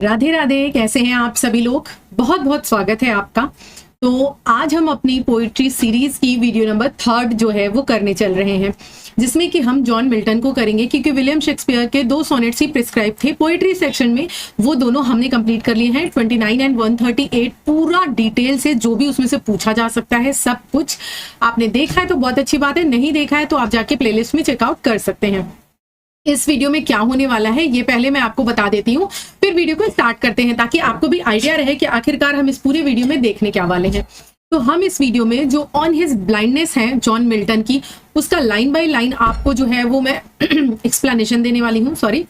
राधे राधे। कैसे हैं आप सभी लोग? बहुत बहुत स्वागत है आपका। तो आज हम अपनी पोइट्री सीरीज की वीडियो नंबर 3 जो है वो करने चल रहे हैं, जिसमें कि हम जॉन मिल्टन को करेंगे, क्योंकि विलियम शेक्सपियर के 2 सोनेट्स ही प्रिस्क्राइब थे पोइट्री सेक्शन में। वो दोनों हमने कंप्लीट कर लिए हैं, 29 एंड 138। पूरा डिटेल से जो भी उसमें से पूछा जा सकता है सब कुछ आपने देखा है तो बहुत अच्छी बात है, नहीं देखा है तो आप जाके प्लेलिस्ट में चेकआउट कर सकते हैं। इस वीडियो में क्या होने वाला है ये पहले मैं आपको बता देती हूँ, फिर वीडियो को स्टार्ट करते हैं, ताकि आपको भी आइडिया रहे कि आखिरकार हम इस पूरे वीडियो में देखने क्या वाले हैं। तो हम इस वीडियो में जो ऑन हिज ब्लाइंडनेस है जॉन मिल्टन की, उसका लाइन बाय लाइन आपको जो है वो मैं एक्सप्लेनेशन देने वाली हूँ। सॉरी,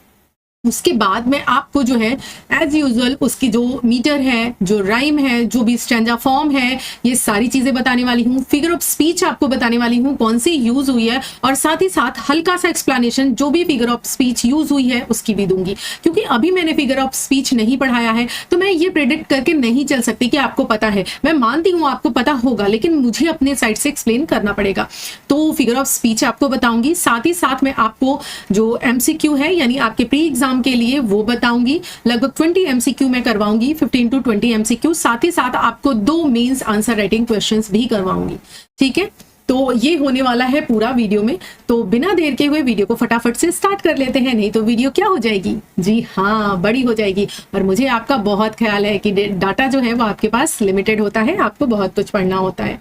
उसके बाद मैं आपको जो है एज यूजुअल उसकी जो मीटर है, जो राइम है, जो भी स्टैंजा फॉर्म है, ये सारी चीजें बताने वाली हूँ। फिगर ऑफ स्पीच आपको बताने वाली हूँ कौन सी यूज हुई है, और साथ ही साथ हल्का सा एक्सप्लेनेशन जो भी फिगर ऑफ स्पीच यूज हुई है उसकी भी दूंगी, क्योंकि अभी मैंने फिगर ऑफ स्पीच नहीं पढ़ाया है तो मैं ये प्रेडिक्ट करके नहीं चल सकती कि आपको पता है। मैं मानती हूँ आपको पता होगा, लेकिन मुझे अपने साइड से एक्सप्लेन करना पड़ेगा। तो फिगर ऑफ स्पीच आपको बताऊंगी, साथ ही साथ मैं आपको जो MCQ है यानी आपके प्री एग्जाम के लिए वो बताऊंगी। लगभग 20 MCQ मैं करवाऊंगी, 15 to 20 MCQ। साथ ही साथ आपको 2 मेंस आंसर राइटिंग क्वेश्चंस भी करवाऊंगी। ठीक है, तो ये होने वाला है पूरा वीडियो में। तो बिना देर के हुए वीडियो को फटाफट से स्टार्ट कर लेते हैं, नहीं तो वीडियो क्या हो जाएगी, जी हाँ, बड़ी हो जाएगी। और मुझे आपका बहुत ख्याल है कि डाटा जो है वो आपके पास लिमिटेड होता है, आपको बहुत कुछ पढ़ना होता है।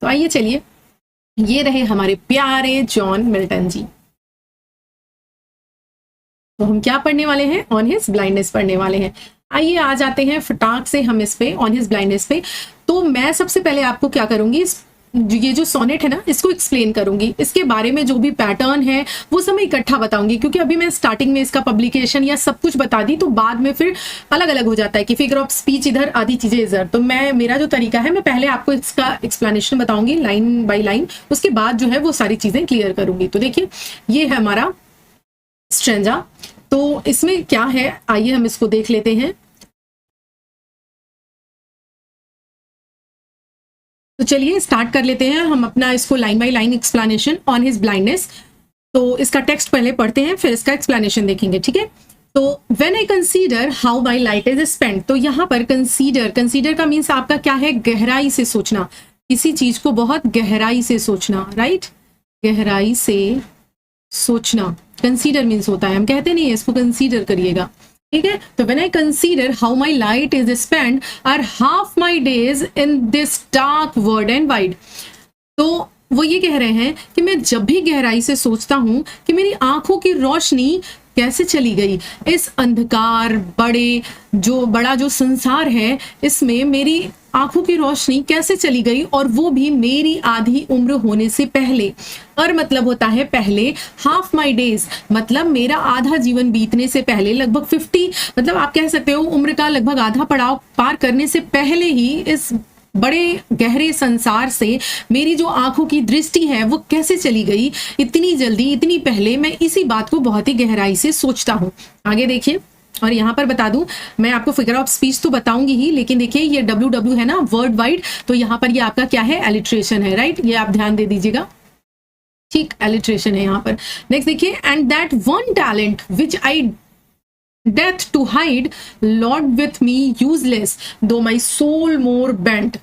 तो आइए चलिए, ये रहे हमारे प्यारे जॉन मिल्टन जी। तो हम क्या पढ़ने वाले हैं? ऑन हिज ब्लाइंडनेस पढ़ने वाले हैं। आइए आ जाते हैं फटाक से हम इस पे, ऑन हिज ब्लाइंडनेस पे। तो मैं सबसे पहले आपको क्या करूंगी, ये जो सोनेट है ना इसको एक्सप्लेन करूंगी, इसके बारे में जो भी पैटर्न है वो सब मैं इकट्ठा बताऊंगी, क्योंकि अभी मैं स्टार्टिंग में इसका पब्लिकेशन या सब कुछ बता दी तो बाद में फिर अलग अलग हो जाता है कि फिगर ऑफ स्पीच इधर, आधी चीजें इधर। तो मेरा जो तरीका है, मैं पहले आपको इसका एक्सप्लेनेशन बताऊंगी लाइन बाई लाइन, उसके बाद जो है वो सारी चीजें क्लियर करूंगी। तो देखिए, ये है हमारा स्ट्रेंजा। तो इसमें क्या है, आइए हम इसको देख लेते हैं। तो चलिए स्टार्ट कर लेते हैं हम अपना इसको line by line explanation on his blindness. तो इसका टेक्स्ट पहले पढ़ते हैं, फिर इसका एक्सप्लेनेशन देखेंगे। ठीक है, तो when I consider how my light is spent, तो यहाँ पर कंसीडर का मीन्स आपका क्या है, गहराई से सोचना, किसी चीज को बहुत गहराई से सोचना। राइट, गहराई से सोचना कंसीडर मीन्स होता है, हम कहते नहीं है इसको कंसीडर करिएगा। ठीक है, तो when I consider how my light is spend are half my days in this dark world and wide. तो वो ये कह रहे हैं कि मैं जब भी गहराई से सोचता हूं कि मेरी आंखों की रोशनी कैसे चली गई, इस अंधकार बड़ा जो संसार है इसमें मेरी आंखों की रोशनी कैसे चली गई, और वो भी मेरी आधी उम्र होने से पहले। और मतलब होता है पहले, हाफ माई डेज मतलब मेरा आधा जीवन बीतने से पहले, लगभग 50, मतलब आप कह सकते हो उम्र का लगभग आधा पड़ाव पार करने से पहले ही इस बड़े गहरे संसार से मेरी जो आंखों की दृष्टि है वो कैसे चली गई इतनी जल्दी, इतनी पहले। मैं इसी बात को बहुत ही गहराई से सोचता हूँ। आगे देखिए, और यहाँ पर बता दूं, मैं आपको फिगर ऑफ स्पीच तो बताऊंगी ही, लेकिन देखिए ये WW है ना, वर्ड वाइड, तो यहाँ पर ये आपका क्या है, एलिट्रेशन है। राइट, ये आप ध्यान दे दीजिएगा। ठीक, एलिट्रेशन है यहाँ पर। नेक्स्ट देखिए, and that one talent which I death to hide lord with me useless though my soul more bent।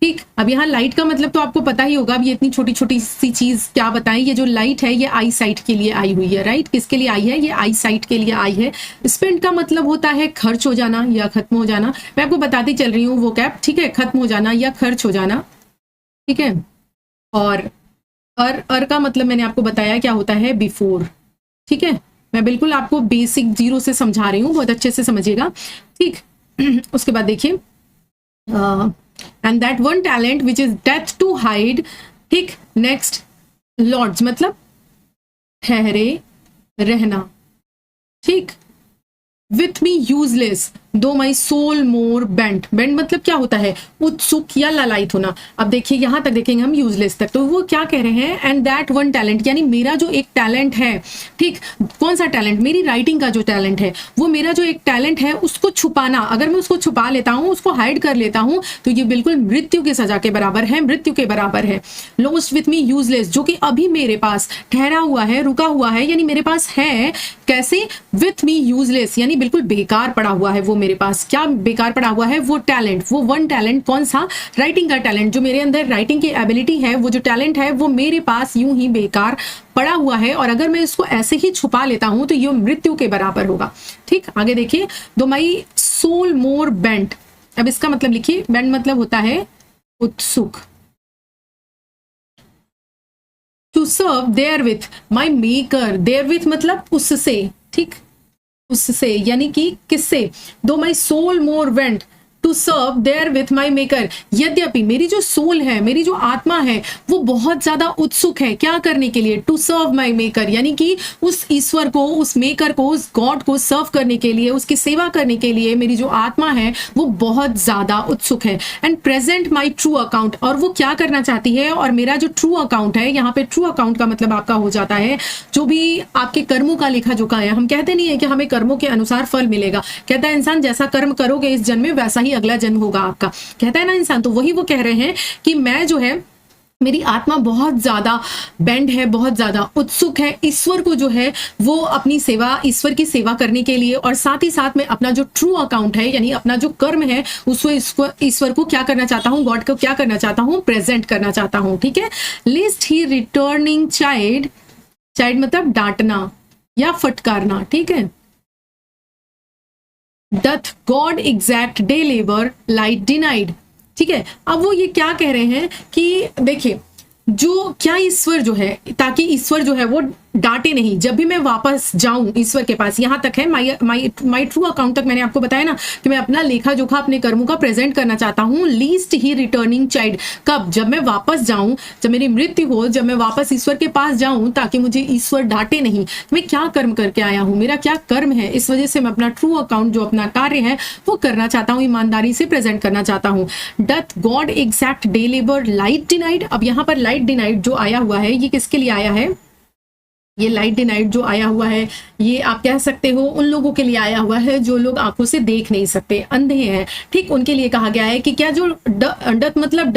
ठीक, अब यहाँ लाइट का मतलब तो आपको पता ही होगा। अब ये इतनी छोटी छोटी सी चीज क्या बताएं, ये जो लाइट है ये आई साइट के लिए आई हुई है। राइट, किसके लिए आई है, ये आई साइट के लिए आई है। स्पेंड का मतलब होता है खर्च हो जाना या खत्म हो जाना। मैं आपको बताती चल रही हूँ वो कैप, ठीक है, खत्म हो जाना या खर्च हो जाना। ठीक है, और अर का मतलब मैंने आपको बताया क्या होता है, बिफोर। ठीक है, मैं बिल्कुल आपको बेसिक 0 से समझा रही हूँ, बहुत अच्छे से समझिएगा। ठीक, उसके बाद देखिए, and that one talent which is death to hide. ठीक, नेक्स्ट, लॉर्ड्स मतलब ठहरे रहना। ठीक, with me useless though my soul more bent. Bent मतलब क्या होता है, उत्सुक या ललायत होना। अब देखिए यहां तक देखेंगे हम यूजलेस तक, तो वो क्या कह रहे हैं, एंड दैट वन टैलेंट, यानी मेरा जो एक टैलेंट है। ठीक, कौन सा टैलेंट, मेरी राइटिंग का जो टैलेंट है, वो मेरा जो एक टैलेंट है उसको छुपाना, अगर मैं उसको छुपा लेता हूँ, उसको हाइड कर लेता हूँ, तो ये बिल्कुल मृत्यु की सजा के बराबर है, मृत्यु के बराबर है। लॉस्ट विथ मी यूजलेस, जो कि अभी मेरे पास ठहरा हुआ है, रुका हुआ है, यानी मेरे पास है, कैसे, विथ मी यूजलेस, यानी बिल्कुल बेकार पड़ा हुआ है वो मेरे पास, क्या बेकार पड़ा हुआ है, वो टैलेंट, वो वन टैलेंट, कौन सा, राइटिंग का टैलेंट, जो मेरे अंदर राइटिंग की एबिलिटी है, वो जो टैलेंट है वो मेरे पास यूं ही बेकार पड़ा हुआ है, और अगर मैं इसको ऐसे ही छुपा लेता हूं तो ये मृत्यु के बराबर होगा। ठीक, आगे देखिए, दो माई सोल मोर बेंट, अब इसका मतलब लिखिए, बेंट मतलब होता है उत्सुक, to serve therewith my maker, therewith मतलब उससे, ठीक, उससे यानी कि किससे, though my soul more bent to serve therewith my maker, यद्यपि मेरी जो सोल है, मेरी जो आत्मा है, वो बहुत ज्यादा उत्सुक है क्या करने के लिए, टू सर्व माई मेकर, यानी कि उस ईश्वर को, उस मेकर को, उस गॉड को सर्व करने के लिए, उसकी सेवा करने के लिए मेरी जो आत्मा है वो बहुत ज्यादा उत्सुक है। And present my true account, और वो क्या करना चाहती है, और मेरा जो ट्रू अकाउंट है, यहाँ पे ट्रू अकाउंट का मतलब आपका हो जाता है जो भी आपके कर्मों का लेखा जोखा है। हम कहते नहीं है कि हमें कर्मों के अनुसार फल मिलेगा, कहता है इंसान जैसा कर्म करोगे इस जन्म में वैसा ही अगला जन्म होगा आपका, कहता है ना इंसान। तो वही वो कह रहे हैं कि मैं जो है, मेरी आत्मा बहुत ज्यादा बेंड है, बहुत ज्यादा उत्सुक है ईश्वर को जो है वो अपनी सेवा, ईश्वर की सेवा करने के लिए, और साथ ही साथ में अपना जो ट्रू अकाउंट है यानी अपना जो कर्म है उसको ईश्वर को क्या करना चाहता हूँ, गॉड को क्या करना चाहता हूँ, प्रेजेंट करना चाहता हूँ। ठीक है, लिस्ट ही रिटर्निंग चाइल्ड, चाइल्ड मतलब डांटना या फटकारना, ठीक है, doth God exact day labour light denied. ठीक है, अब वो ये क्या कह रहे हैं कि देखिए, जो क्या ईश्वर जो है, ताकि ईश्वर जो है वो डांटे नहीं जब भी मैं वापस जाऊं ईश्वर के पास, यहां तक है माई ट्रू अकाउंट तक मैंने आपको बताया ना कि मैं अपना लेखा जोखा अपने कर्मों का प्रेजेंट करना चाहता हूं। लीस्ट ही रिटर्निंग चाइल्ड, कब, जब मैं वापस जाऊं, जब मेरी मृत्यु हो, जब मैं वापस ईश्वर के पास जाऊं, ताकि मुझे ईश्वर डांटे नहीं, मैं क्या कर्म करके आया हूं, मेरा क्या कर्म है, इस वजह से मैं अपना ट्रू अकाउंट जो अपना कार्य है वो करना चाहता हूं, ईमानदारी से प्रेजेंट करना चाहता हूं। Doth God exact day labour light denied, अब यहाँ पर लाइट डिनाइड जो आया हुआ है ये किसके लिए आया है, ये लाइट डिनाइड जो आया हुआ है ये आप कह सकते हो उन लोगों के लिए आया हुआ है जो लोग आंखों से देख नहीं सकते, अंधे हैं। ठीक, उनके लिए कहा गया है कि क्या जो डथ मतलब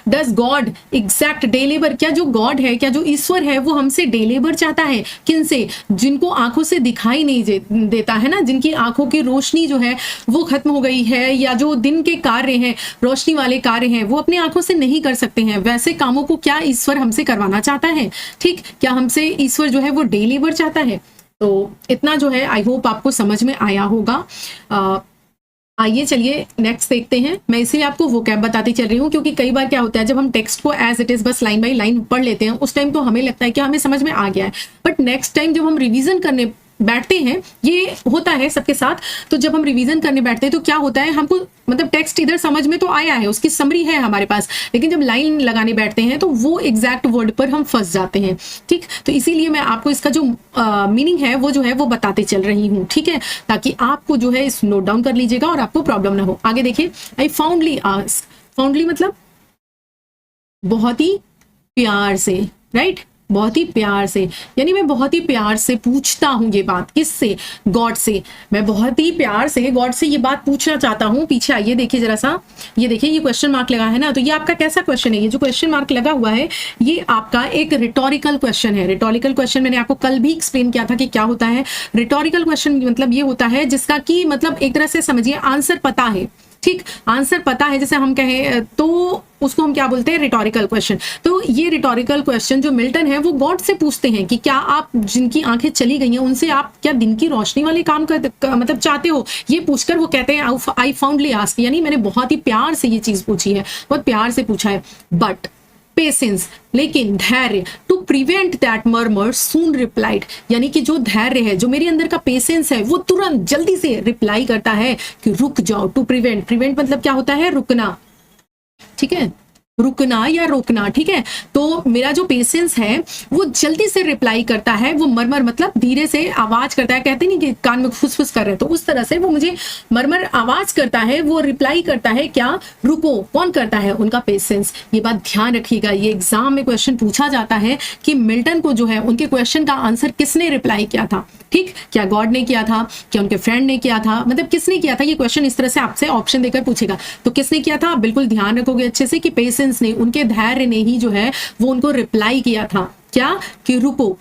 does God exact day labour, क्या जो गॉड है, क्या जो ईश्वर है वो हमसे डे लेबर चाहता है, किनसे, जिनको आंखों से दिखाई नहीं देता है ना, जिनकी आंखों की रोशनी जो है वो खत्म हो गई है, या जो दिन के कार्य हैं, रोशनी वाले कार्य हैं, वो अपनी आंखों से नहीं कर सकते हैं, वैसे कामों को क्या ईश्वर हमसे करवाना चाहता है। ठीक, क्या हमसे ईश्वर जो है वो डे लेबर चाहता है। तो इतना जो है आई होप आपको समझ में आया होगा। आइए चलिए नेक्स्ट देखते हैं। मैं इसीलिए आपको वोकैब बताती चल रही हूँ क्योंकि कई बार क्या होता है जब हम टेक्स्ट को एज इट इज बस लाइन बाय लाइन पढ़ लेते हैं उस टाइम तो हमें लगता है कि हमें समझ में आ गया है, बट नेक्स्ट टाइम जब हम रिवीजन करने बैठते हैं, ये होता है सबके साथ, तो जब हम रिवीजन करने बैठते हैं तो क्या होता है, हमको मतलब टेक्स्ट इधर समझ में तो आया है, उसकी समरी है हमारे पास, लेकिन जब लाइन लगाने बैठते हैं तो वो एग्जैक्ट वर्ड पर हम फंस जाते हैं। ठीक, तो इसीलिए मैं आपको इसका जो मीनिंग है वो जो है वो बताते चल रही हूँ, ठीक है, ताकि आपको जो है इस नोट डाउन कर लीजिएगा और आपको प्रॉब्लम ना हो। आगे देखिए, आई फाउंडली आस्क, फाउंडली मतलब बहुत ही प्यार से, राइट, बहुत ही प्यार से, यानी मैं बहुत ही प्यार से पूछता हूं ये बात, किससे, गॉड से, मैं बहुत ही प्यार से गॉड से ये बात पूछना चाहता हूं। पीछे आइए देखिए जरा सा, ये देखिए ये क्वेश्चन मार्क लगा है ना, तो ये आपका कैसा क्वेश्चन है, ये जो क्वेश्चन मार्क लगा हुआ है ये आपका एक रिटोरिकल क्वेश्चन है। रिटोरिकल क्वेश्चन मैंने आपको कल भी एक्सप्लेन किया था कि क्या होता है। रिटोरिकल क्वेश्चन मतलब ये होता है जिसका कि मतलब एक तरह से समझिए आंसर पता है, ठीक, आंसर पता है, जैसे हम कहें तो उसको हम क्या बोलते हैं, रिटोरिकल क्वेश्चन। तो ये रिटोरिकल क्वेश्चन जो मिल्टन है वो गॉड से पूछते हैं कि क्या आप जिनकी आंखें चली गई हैं उनसे आप क्या दिन की रोशनी वाले काम मतलब चाहते हो, ये पूछकर वो कहते हैं आई फाउंडली आस्क, यानी मैंने बहुत ही प्यार से ये चीज पूछी है, बहुत प्यार से पूछा है। बट पेशेंस, लेकिन धैर्य, to prevent that murmur soon replied, यानी कि जो धैर्य है, जो मेरे अंदर का पेशेंस है वो तुरंत जल्दी से रिप्लाई करता है कि रुक जाओ। टू प्रिवेंट, प्रिवेंट मतलब क्या होता है, रुकना, ठीक है, रुकना या रोकना, ठीक है। तो मेरा जो पेशेंस है वो जल्दी से रिप्लाई करता है, वो मरमर मतलब धीरे से आवाज करता है, कहते नहीं कि कान में फुसफुस कर रहे हैं, तो उस तरह से वो मुझे मरमर आवाज करता है, वो रिप्लाई करता है, क्या, रुको। कौन करता है, उनका पेशेंस। ये बात ध्यान रखिएगा, ये एग्जाम में क्वेश्चन पूछा जाता है कि मिल्टन को जो है उनके क्वेश्चन का आंसर किसने रिप्लाई किया था, ठीक, क्या गॉड ने किया था, क्या उनके फ्रेंड ने किया था, मतलब किसने किया था। ये क्वेश्चन इस तरह से आपसे ऑप्शन देकर पूछेगा, तो किसने किया था, बिल्कुल ध्यान रखोगे अच्छे से कि पेशेंस ने, उनके धैर्य ने ही जो है वो उनको रिप्लाई किया था, क्या, कि रुको,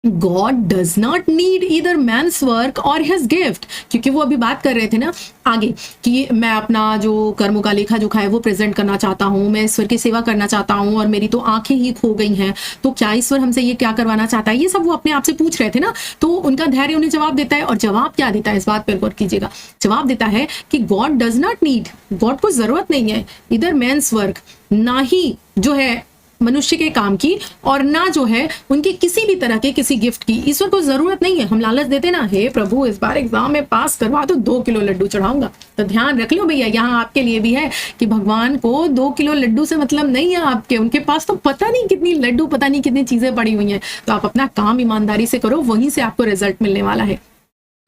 God does not need either man's work or his gift, क्योंकि वो अभी बात कर रहे थे ना आगे कि मैं अपना जो कर्मों का लेखा जोखा है वो प्रेजेंट करना चाहता हूँ, मैं ईश्वर की सेवा करना चाहता हूँ और मेरी तो आंखें ही खो गई हैं, तो क्या ईश्वर हमसे ये क्या करवाना चाहता है, ये सब वो अपने आप से पूछ रहे थे ना। तो उनका धैर्य उन्हें जवाब देता है, और जवाब क्या देता है इस बात पर गौर कीजिएगा। जवाब देता है कि God does not need, God को जरूरत नहीं है इधर मैन्स वर्क, ना ही जो है मनुष्य के काम की, और ना जो है उनकी किसी भी तरह के किसी गिफ्ट की। ईश्वर को जरूरत नहीं है। हम लालच देते ना, हे प्रभु इस बार एग्जाम में पास करवा दो, 2 किलो लड्डू चढ़ाऊंगा, तो ध्यान रख लो भैया, यहाँ आपके लिए भी है कि भगवान को 2 किलो लड्डू से मतलब नहीं है आपके, उनके पास तो पता नहीं कितनी लड्डू, पता नहीं कितनी चीजें पड़ी हुई हैं। तो आप अपना काम ईमानदारी से करो, वहीं से आपको रिजल्ट मिलने वाला है।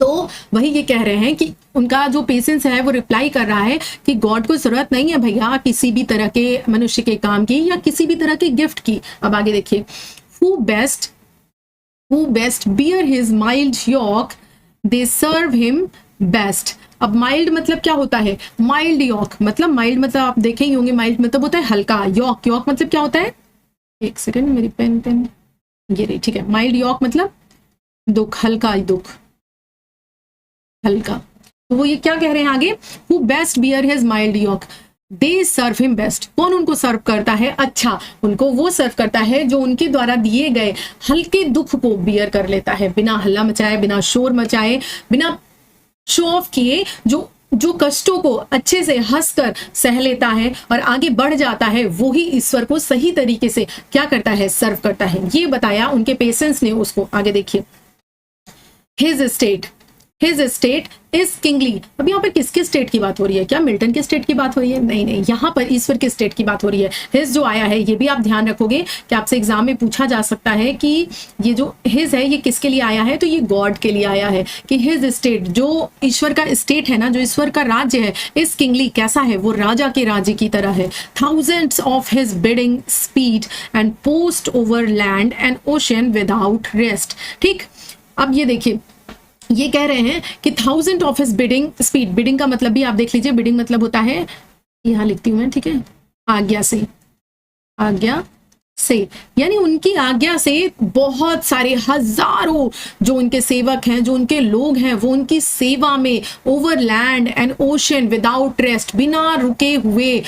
तो वही ये कह रहे हैं कि उनका जो पेशेंस है वो रिप्लाई कर रहा है कि गॉड को जरूरत नहीं है भैया किसी भी तरह के मनुष्य के काम की या किसी भी तरह के गिफ्ट की। अब आगे देखिए, who best bear his mild yoke they serve him best. अब माइल्ड मतलब क्या होता है, माइल्ड योक मतलब, माइल्ड मतलब आप देखे ही होंगे, माइल्ड मतलब होता है हल्का, योक मतलब क्या होता है, एक सेकेंड मेरी पेन ये रही, ठीक है। माइल्ड योक मतलब दुख, हल्का दुख, हल्का। तो वो ये क्या कह रहे हैं आगे, who best bear his mild yoke they serve him best. कौन उनको सर्व करता है, अच्छा उनको वो सर्व करता है जो उनके द्वारा दिए गए हल्के दुख को बियर कर लेता है, बिना हल्ला मचाए, बिना शोर मचाए, बिना शो ऑफ किए, जो कष्टों को अच्छे से हंसकर सह लेता है और आगे बढ़ जाता है, वो ही ईश्वर को सही तरीके से क्या करता है, सर्व करता है। ये बताया उनके पेशेंस ने उसको। आगे देखिए, हिज स्टेट इज किंगली। अब यहाँ पर किसके स्टेट की बात हो रही है, क्या मिल्टन के स्टेट की बात हो रही है, नहीं, यहाँ पर ईश्वर के स्टेट की बात हो रही है। हिज जो आया है, ये भी आप ध्यान रखोगे कि आपसे एग्जाम में पूछा जा सकता है कि ये जो हिज है ये किसके लिए आया है, तो ये गॉड के लिए आया है कि हिज स्टेट, जो ईश्वर का स्टेट है ना, जो ईश्वर का राज्य है, इस किंगली कैसा है, वो राजा के राज्य की तरह है। Thousands of his bidding speed and post over land and ocean without rest. ठीक, अब ये देखिए, ये कह रहे हैं कि 1000 of his bidding speed, bidding का मतलब भी आप देख लीजिए, बिडिंग मतलब होता है, यहां लिखती हूं मैं, ठीक है, आज्ञा से, यानी उनकी आज्ञा से बहुत सारे हजारों जो उनके सेवक हैं, जो उनके लोग हैं, वो उनकी सेवा में over land and ocean without rest, बिना रुके हुए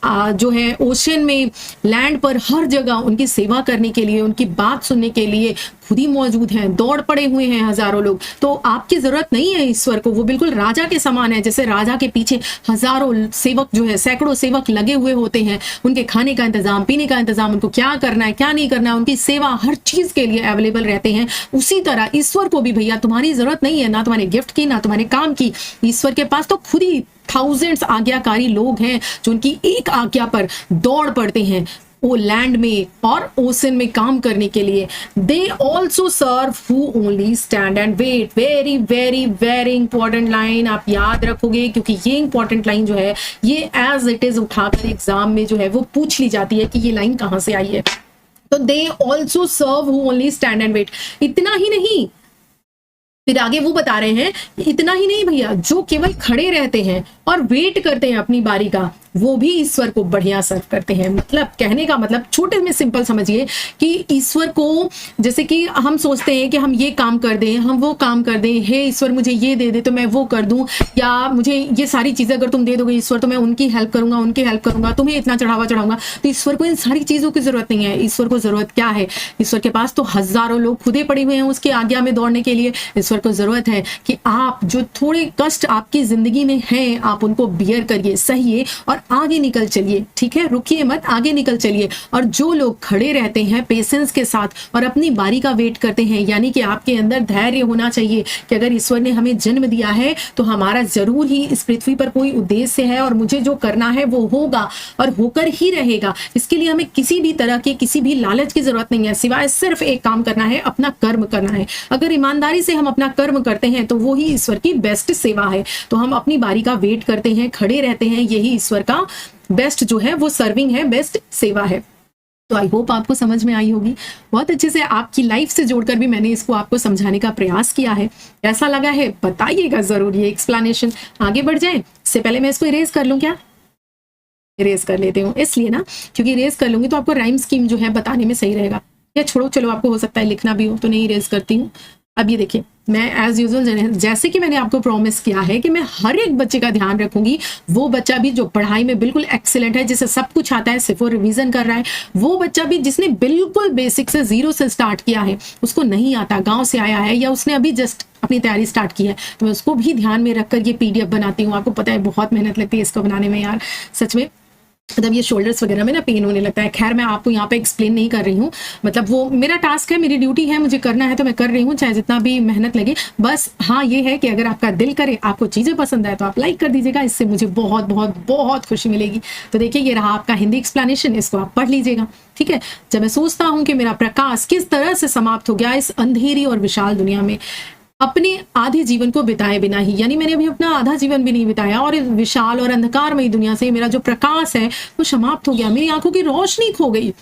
जो है ओशन में, लैंड पर, हर जगह उनकी सेवा करने के लिए, उनकी बात सुनने के लिए खुद ही मौजूद हैं, दौड़ पड़े हुए हैं हजारों लोग। तो आपकी जरूरत नहीं है ईश्वर को, वो बिल्कुल राजा के समान है। जैसे राजा के पीछे हजारों सेवक जो है, सैकड़ों सेवक लगे हुए होते हैं, उनके खाने का इंतजाम, पीने का इंतजाम, उनको क्या करना है क्या नहीं करना है, उनकी सेवा हर चीज के लिए अवेलेबल रहते हैं। उसी तरह ईश्वर को भी भैया तुम्हारी जरूरत नहीं है, ना तुम्हारे गिफ्ट की, ना तुम्हारे काम की। ईश्वर के पास तो खुद ही थाउजेंड्स आज्ञाकारी लोग हैं जो उनकी एक आज्ञा पर दौड़ पड़ते हैं, वो लैंड में और ओशन में काम करने के लिए। They also serve who only stand and wait. Very very very important line आप याद रखोगे, क्योंकि ये इंपॉर्टेंट लाइन जो है ये एज इट इज उठाकर एग्जाम में जो है वो पूछ ली जाती है कि ये लाइन कहां से आई है। तो they also serve who only stand and wait. इतना ही नहीं, फिर आगे वो बता रहे हैं, इतना ही नहीं भैया, जो केवल खड़े रहते हैं और वेट करते हैं अपनी बारी का, वो भी ईश्वर को बढ़िया सर्व करते हैं। मतलब कहने का मतलब छोटे में सिंपल समझिए कि ईश्वर को, जैसे कि हम सोचते हैं कि हम ये काम कर दें, हम वो काम कर दें, हे ईश्वर मुझे ये दे दे तो मैं वो कर दूं, या मुझे ये सारी चीजें अगर तुम दे दोगे ईश्वर तो मैं उनकी हेल्प करूंगा, उनकी हेल्प करूंगा, तुम्हें इतना चढ़ावा चढ़ाऊंगा। तो ईश्वर को इन सारी चीजों की जरूरत नहीं है। ईश्वर को जरूरत क्या है, ईश्वर के पास तो हजारों लोग खुदे पड़े हुए हैं उसकी आज्ञा में दौड़ने के लिए। ईश्वर को जरूरत है कि आप जो थोड़े कष्ट आपकी जिंदगी में हैं, आप उनको बियर करिए, सहिए और आगे निकल चलिए। ठीक है, रुकिए मत, आगे निकल चलिए। और जो लोग खड़े रहते हैं पेशेंस के साथ और अपनी बारी का वेट करते हैं, यानी कि आपके अंदर धैर्य होना चाहिए कि अगर ईश्वर ने हमें जन्म दिया है तो हमारा जरूर ही इस पृथ्वी पर कोई उद्देश्य है और मुझे जो करना है वो होगा और होकर ही रहेगा। इसके लिए हमें किसी भी तरह के किसी भी लालच की जरूरत नहीं है, सिवाय सिर्फ एक काम करना है, अपना कर्म करना है। अगर ईमानदारी से हम अपना कर्म करते हैं तो वो ही ईश्वर की बेस्ट सेवा है। तो हम अपनी बारी का वेट करते हैं, खड़े रहते हैं, यही ईश्वर का बेस्ट जो है वो सर्विंग है, बेस्ट सेवा है। तो आई होप आपको समझ में आई होगी। बहुत अच्छे से आपकी लाइफ से जोड़कर भी मैंने इसको आपको समझाने का प्रयास किया है। कैसा लगा है बताइएगा जरूर। ये एक्सप्लेनेशन आगे बढ़ जाए इससे पहले मैं इसको इरेज कर लूं, क्या इरेज कर लेते हूँ, इसलिए ना क्योंकि इरेज कर लूंगी तो आपको राइम स्कीम जो है बताने में सही रहेगा। या छोड़ो, चलो आपको हो सकता है लिखना भी हो तो नहीं इरेज करती हूँ। अब ये देखिए, मैं एज यूजुअल जैसे कि मैंने आपको प्रॉमिस किया है कि मैं हर एक बच्चे का ध्यान रखूंगी। वो बच्चा भी जो पढ़ाई में बिल्कुल एक्सीलेंट है, जिसे सब कुछ आता है, सिर्फ वो रिवीजन कर रहा है, वो बच्चा भी जिसने बिल्कुल बेसिक से जीरो से स्टार्ट किया है, उसको नहीं आता, गांव से आया है या उसने अभी जस्ट अपनी तैयारी स्टार्ट की है, तो मैं उसको भी ध्यान में रखकर ये PDF बनाती हूँ। आपको पता है बहुत मेहनत लगती है इसको बनाने में यार, सच में। मतलब ये शोल्डर्स वगैरह में ना पेन होने लगता है। खैर मैं आपको यहाँ पे एक्सप्लेन नहीं कर रही हूँ, मतलब वो मेरा टास्क है, मेरी ड्यूटी है, मुझे करना है तो मैं कर रही हूँ, चाहे जितना भी मेहनत लगे। बस हाँ ये है कि अगर आपका दिल करे, आपको चीज़ें पसंद आए तो आप लाइक कर दीजिएगा, इससे मुझे बहुत बहुत बहुत खुशी मिलेगी। तो देखिए ये रहा आपका हिंदी एक्सप्लेनेशन, इसको आप पढ़ लीजिएगा, ठीक है। जब मैं सोचता हूँ कि मेरा प्रकाश किस तरह से समाप्त हो गया इस अंधेरी और विशाल दुनिया में, अपने आधे जीवन को बिताए बिना ही, यानी मैंने अभी अपना आधा जीवन भी नहीं बिताया और इस विशाल और अंधकारमयी दुनिया से मेरा जो प्रकाश है वो समाप्त हो गया, मेरी आंखों की रोशनी खो गई।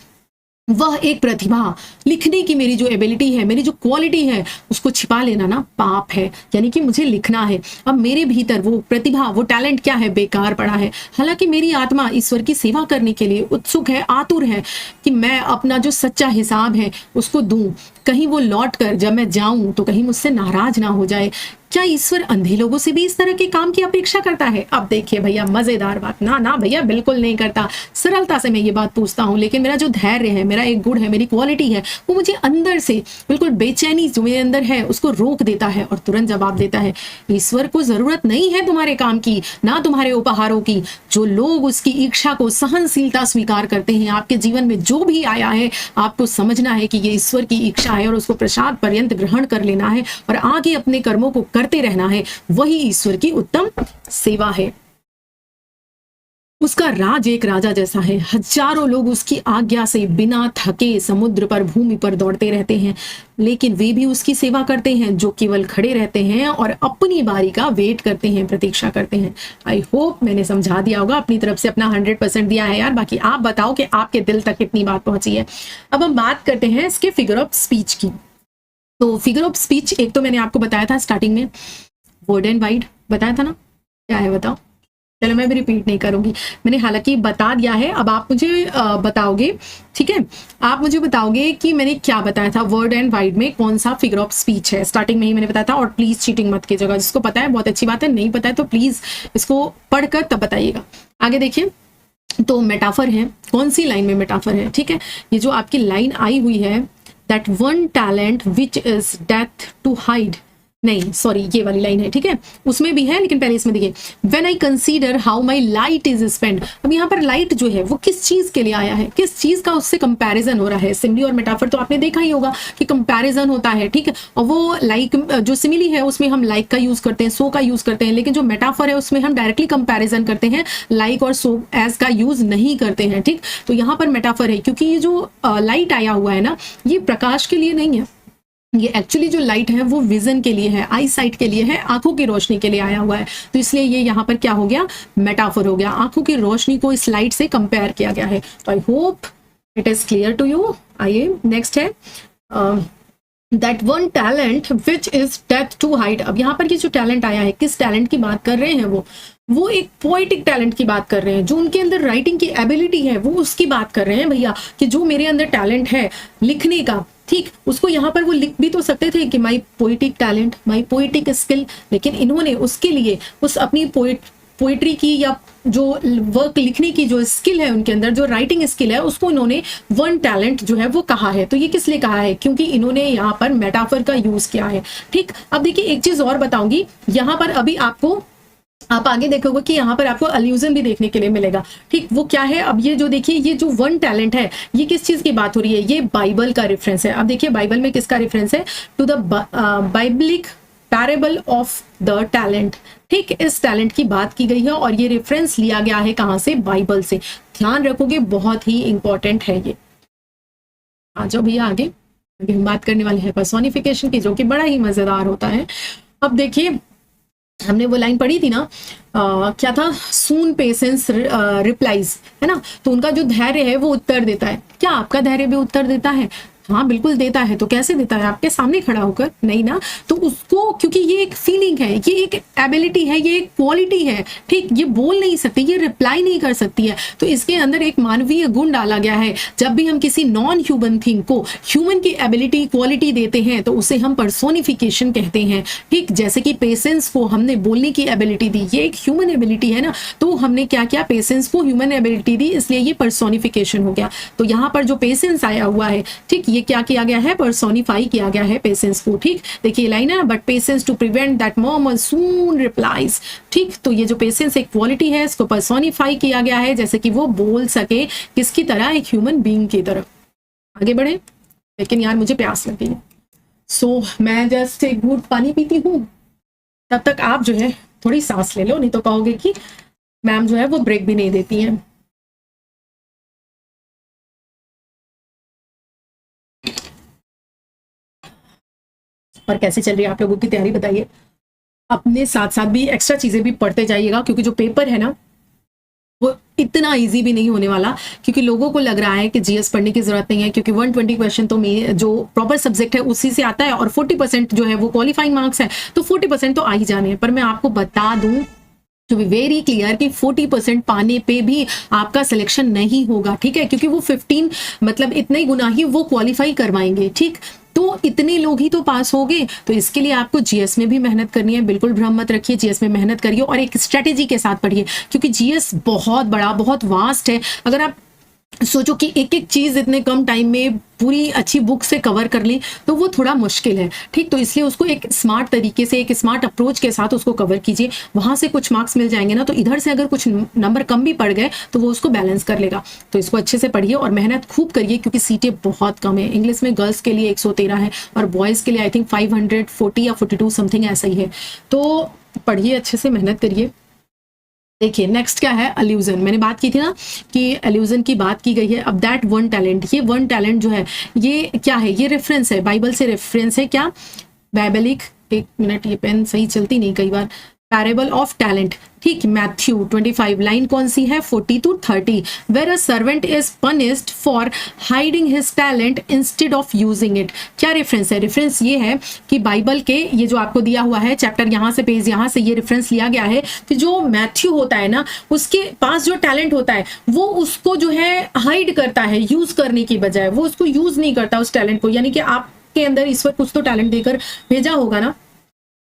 वह एक प्रतिभा, लिखने की मेरी जो एबिलिटी है, मेरी जो क्वालिटी है, उसको छिपा लेना ना पाप है, यानी कि मुझे लिखना है। अब मेरे भीतर वो प्रतिभा, वो टैलेंट क्या है, बेकार पड़ा है। हालांकि मेरी आत्मा ईश्वर की सेवा करने के लिए उत्सुक है, आतुर है कि मैं अपना जो सच्चा हिसाब है उसको दूं, कहीं वो लौट कर जब मैं जाऊं तो कहीं मुझसे नाराज ना हो जाए। क्या ईश्वर अंधे लोगों से भी इस तरह के काम की अपेक्षा करता है? अब देखिए भैया मजेदार बात, ना ना भैया बिल्कुल नहीं करता। सरलता से मैं ये बात पूछता हूँ, लेकिन मेरा जो धैर्य है, मेरा एक गुण है, मेरी क्वालिटी है, वो मुझे अंदर से बिल्कुल बेचैनी जो मेरे अंदर है उसको रोक देता है और तुरंत जवाब देता है, ईश्वर को जरूरत नहीं है तुम्हारे काम की, ना तुम्हारे उपहारों की। जो लोग उसकी इच्छा को सहनशीलता स्वीकार करते हैं, आपके जीवन में जो भी आया है, आपको समझना है कि ये ईश्वर की इच्छा है और उसको प्रसाद पर्यंत ग्रहण कर लेना है और आगे अपने कर्मों को करते रहना है। वही ईश्वर की उत्तम सेवा है। उसका राज एक राजा जैसा है, हजारों लोग उसकी आज्ञा से बिना थके समुद्र पर, भूमि पर दौड़ते रहते हैं, लेकिन वे भी उसकी सेवा करते हैं जो केवल खड़े रहते हैं और अपनी बारी का वेट करते हैं, प्रतीक्षा करते हैं। आई होप मैंने समझा दिया होगा, अपनी तरफ से अपना 100% दिया है यार। बाकी आप बताओ कि आपके दिल तक कितनी बात पहुंची है। अब हम बात करते हैं इसके फिगर ऑफ स्पीच की। तो फिगर ऑफ स्पीच एक तो मैंने आपको बताया था स्टार्टिंग में, वर्ड एंड वाइड बताया था ना, क्या है बताओ। चलो मैं भी रिपीट नहीं करूंगी, मैंने हालांकि बता दिया है। अब आप मुझे बताओगे, ठीक है, आप मुझे बताओगे कि मैंने क्या बताया था वर्ड एंड वाइड में, कौन सा फिगर ऑफ स्पीच है। स्टार्टिंग में ही मैंने बताया था, और प्लीज चीटिंग मत कीजिएगा। जिसको पता है बहुत अच्छी बात है, नहीं पता है तो प्लीज इसको पढ़कर तब बताइएगा। आगे देखिए, तो मेटाफर है, कौन सी लाइन में मेटाफर है, ठीक है। ये जो आपकी लाइन आई हुई है, that one talent which is death to hide, नहीं सॉरी ये वाली लाइन है, ठीक है, उसमें भी है, लेकिन पहले इसमें देखिए, when I consider how my light is spend. अब यहाँ पर लाइट जो है वो किस चीज के लिए आया है, किस चीज का उससे कंपैरिजन हो रहा है। सिमिली और मेटाफर तो आपने देखा ही होगा कि कंपैरिजन होता है, ठीक है, और वो लाइक जो सिमिली है उसमें हम लाइक का यूज करते हैं, सो का यूज करते हैं, लेकिन जो मेटाफर है उसमें हम डायरेक्टली कंपैरिजन करते हैं, लाइक और सो एज का यूज नहीं करते हैं, ठीक। तो यहाँ पर मेटाफर है, क्योंकि ये जो लाइट आया हुआ है ना, ये प्रकाश के लिए नहीं है, ये एक्चुअली जो लाइट है वो विजन के लिए है, आई साइट के लिए है, आंखों की रोशनी के लिए आया हुआ है। तो इसलिए ये यहाँ पर क्या हो गया, मेटाफर हो गया, आंखों की रोशनी को इस लाइट से कंपेयर किया गया है। तो I hope it is clear to you. आइए नेक्स्ट है, that one talent which is death to hide. अब यहाँ पर ये जो टैलेंट आया है, किस टैलेंट की बात कर रहे हैं, वो एक पोएटिक टैलेंट की बात कर रहे हैं, जो उनके अंदर राइटिंग की एबिलिटी है वो उसकी बात कर रहे हैं भैया, कि जो मेरे अंदर टैलेंट है लिखने का, ठीक, उसको यहाँ पर वो लिख भी तो सकते थे कि माई पोइटिक टैलेंट, माई पोइटिक स्किल, लेकिन इन्होंने उसके लिए उस अपनी पोइट्री की या जो वर्क लिखने की जो स्किल है उनके अंदर, जो राइटिंग स्किल है, उसको इन्होंने वन टैलेंट जो है वो कहा है। तो ये किस लिए कहा है, क्योंकि इन्होंने यहाँ पर मेटाफर का यूज किया है, ठीक। अब देखिए एक चीज और बताऊंगी, यहाँ पर अभी आपको, आप आगे देखोगे कि यहाँ पर आपको अल्यूजन भी देखने के लिए मिलेगा, ठीक। वो क्या है, अब ये जो देखिए, ये जो वन टैलेंट है, ये किस चीज की बात हो रही है, ये बाइबल का रेफरेंस है। अब देखिए बाइबल में किसका रेफरेंस है, to the biblical parable of the talent, ठीक। इस टैलेंट की बात की गई है और ये रेफरेंस लिया गया है कहाँ से, बाइबल से। ध्यान रखोगे, बहुत ही इंपॉर्टेंट है ये। आ जाओ भैया आगे हम बात करने वाले हैं पर्सोनिफिकेशन की, जो कि बड़ा ही मजेदार होता है। अब देखिए हमने वो लाइन पढ़ी थी ना, क्या था, सून पेशेंस रिप्लाइज, है ना। तो उनका जो धैर्य है वो उत्तर देता है। क्या आपका धैर्य भी उत्तर देता है? हाँ बिल्कुल देता है। तो कैसे देता है? आपके सामने खड़ा होकर नहीं ना। तो उसको, क्योंकि ये एक फीलिंग है, ये एक एबिलिटी है, ये एक क्वालिटी है, ठीक, ये बोल नहीं सकती, ये रिप्लाई नहीं कर सकती है, तो इसके अंदर एक मानवीय गुण डाला गया है। जब भी हम किसी नॉन ह्यूमन थिंग को ह्यूमन की एबिलिटी क्वालिटी देते हैं तो उसे हम पर्सोनिफिकेशन कहते हैं, ठीक। जैसे कि पेशेंस को हमने बोलने की एबिलिटी दी, ये एक ह्यूमन एबिलिटी है ना, तो हमने क्या किया, पेशेंस को ह्यूमन एबिलिटी दी, इसलिए ये पर्सोनिफिकेशन हो गया। तो यहाँ पर जो पेशेंस आया हुआ है, ठीक, ये क्या किया गया है, पर्सोनिफाई किया गया है पेशेंस को, ठीक। देखिए लाइन है, but patience to prevent that murmur soon replies, ठीक। तो ये जो पेशेंस एक क्वालिटी है, इसको पर्सोनिफाई किया गया है, जैसे कि वो बोल सके किसकी तरह, एक ह्यूमन बीइंग की तरह। आगे बढ़े, लेकिन यार मुझे प्यास लगी है, सो मैं जस्ट एक घूंट पानी पीती हूँ, तब तक आप जो है थोड़ी सांस ले लो, नहीं तो कहोगे कि मैम जो है वो ब्रेक भी नहीं देती हैं। और कैसे चल रही है आप लोगों की तैयारी बताइए। अपने साथ साथ भी एक्स्ट्रा चीजें भी पढ़ते जाइएगा, क्योंकि जो पेपर है ना वो इतना इजी भी नहीं होने वाला, क्योंकि लोगों को लग रहा है कि जीएस पढ़ने की जरूरत नहीं है, क्योंकि 120 क्वेश्चन तो जो प्रॉपर सब्जेक्ट है उसी से आता है, और 40% जो है वो क्वालिफाइंग मार्क्स है, तो 40% तो आ ही जाने हैं। पर मैं आपको बता दूं, टू बी वेरी क्लियर, कि 40% पाने पे भी आपका सिलेक्शन नहीं होगा, ठीक है, क्योंकि वो 15 मतलब इतने गुना ही वो क्वालिफाई करवाएंगे, ठीक। तो इतने लोग ही तो पास हो गए, तो इसके लिए आपको जीएस में भी मेहनत करनी है, बिल्कुल भ्रम मत रखिए, जीएस में मेहनत करिए और एक स्ट्रेटेजी के साथ पढ़िए, क्योंकि जीएस बहुत बड़ा, बहुत वास्ट है। अगर आप सोचो कि एक एक चीज इतने कम टाइम में पूरी अच्छी बुक से कवर कर ली, तो वो थोड़ा मुश्किल है, ठीक। तो इसलिए उसको एक स्मार्ट तरीके से, एक स्मार्ट अप्रोच के साथ उसको कवर कीजिए, वहां से कुछ मार्क्स मिल जाएंगे ना, तो इधर से अगर कुछ नंबर कम भी पड़ गए तो वो उसको बैलेंस कर लेगा। तो इसको अच्छे से पढ़िए और मेहनत खूब करिए, क्योंकि सीटें बहुत कम है। इंग्लिश में गर्ल्स के लिए 113 है और बॉयज के लिए आई थिंक 540 या 42 समथिंग ऐसा ही है। तो पढ़िए अच्छे से, मेहनत करिए। देखिए नेक्स्ट क्या है, अल्यूजन। मैंने बात की थी ना कि अल्यूजन की बात की गई है। अब दैट वन टैलेंट, ये वन टैलेंट जो है ये क्या है, ये रेफरेंस है, बाइबल से रेफरेंस है, क्या, बाइबलिक, एक मिनट ये पेन सही चलती नहीं कई बार, पैरेबल ऑफ टैलेंट, ठीक, मैथ्यू 25 लाइन कौन सी है, 40 to 30, where a servant is punished for hiding his talent instead of using it. क्या रेफरेंस है, रेफरेंस ये है कि बाइबल के, ये जो आपको दिया हुआ है चैप्टर, यहाँ से पेज, यहाँ से ये रेफरेंस लिया गया है कि जो मैथ्यू होता है ना, उसके पास जो टैलेंट होता है वो उसको जो है हाइड करता है, यूज करने की बजाय वो उसको यूज नहीं करता उस टैलेंट को। यानी कि आपके अंदर ईश्वर कुछ तो टैलेंट देकर भेजा होगा ना,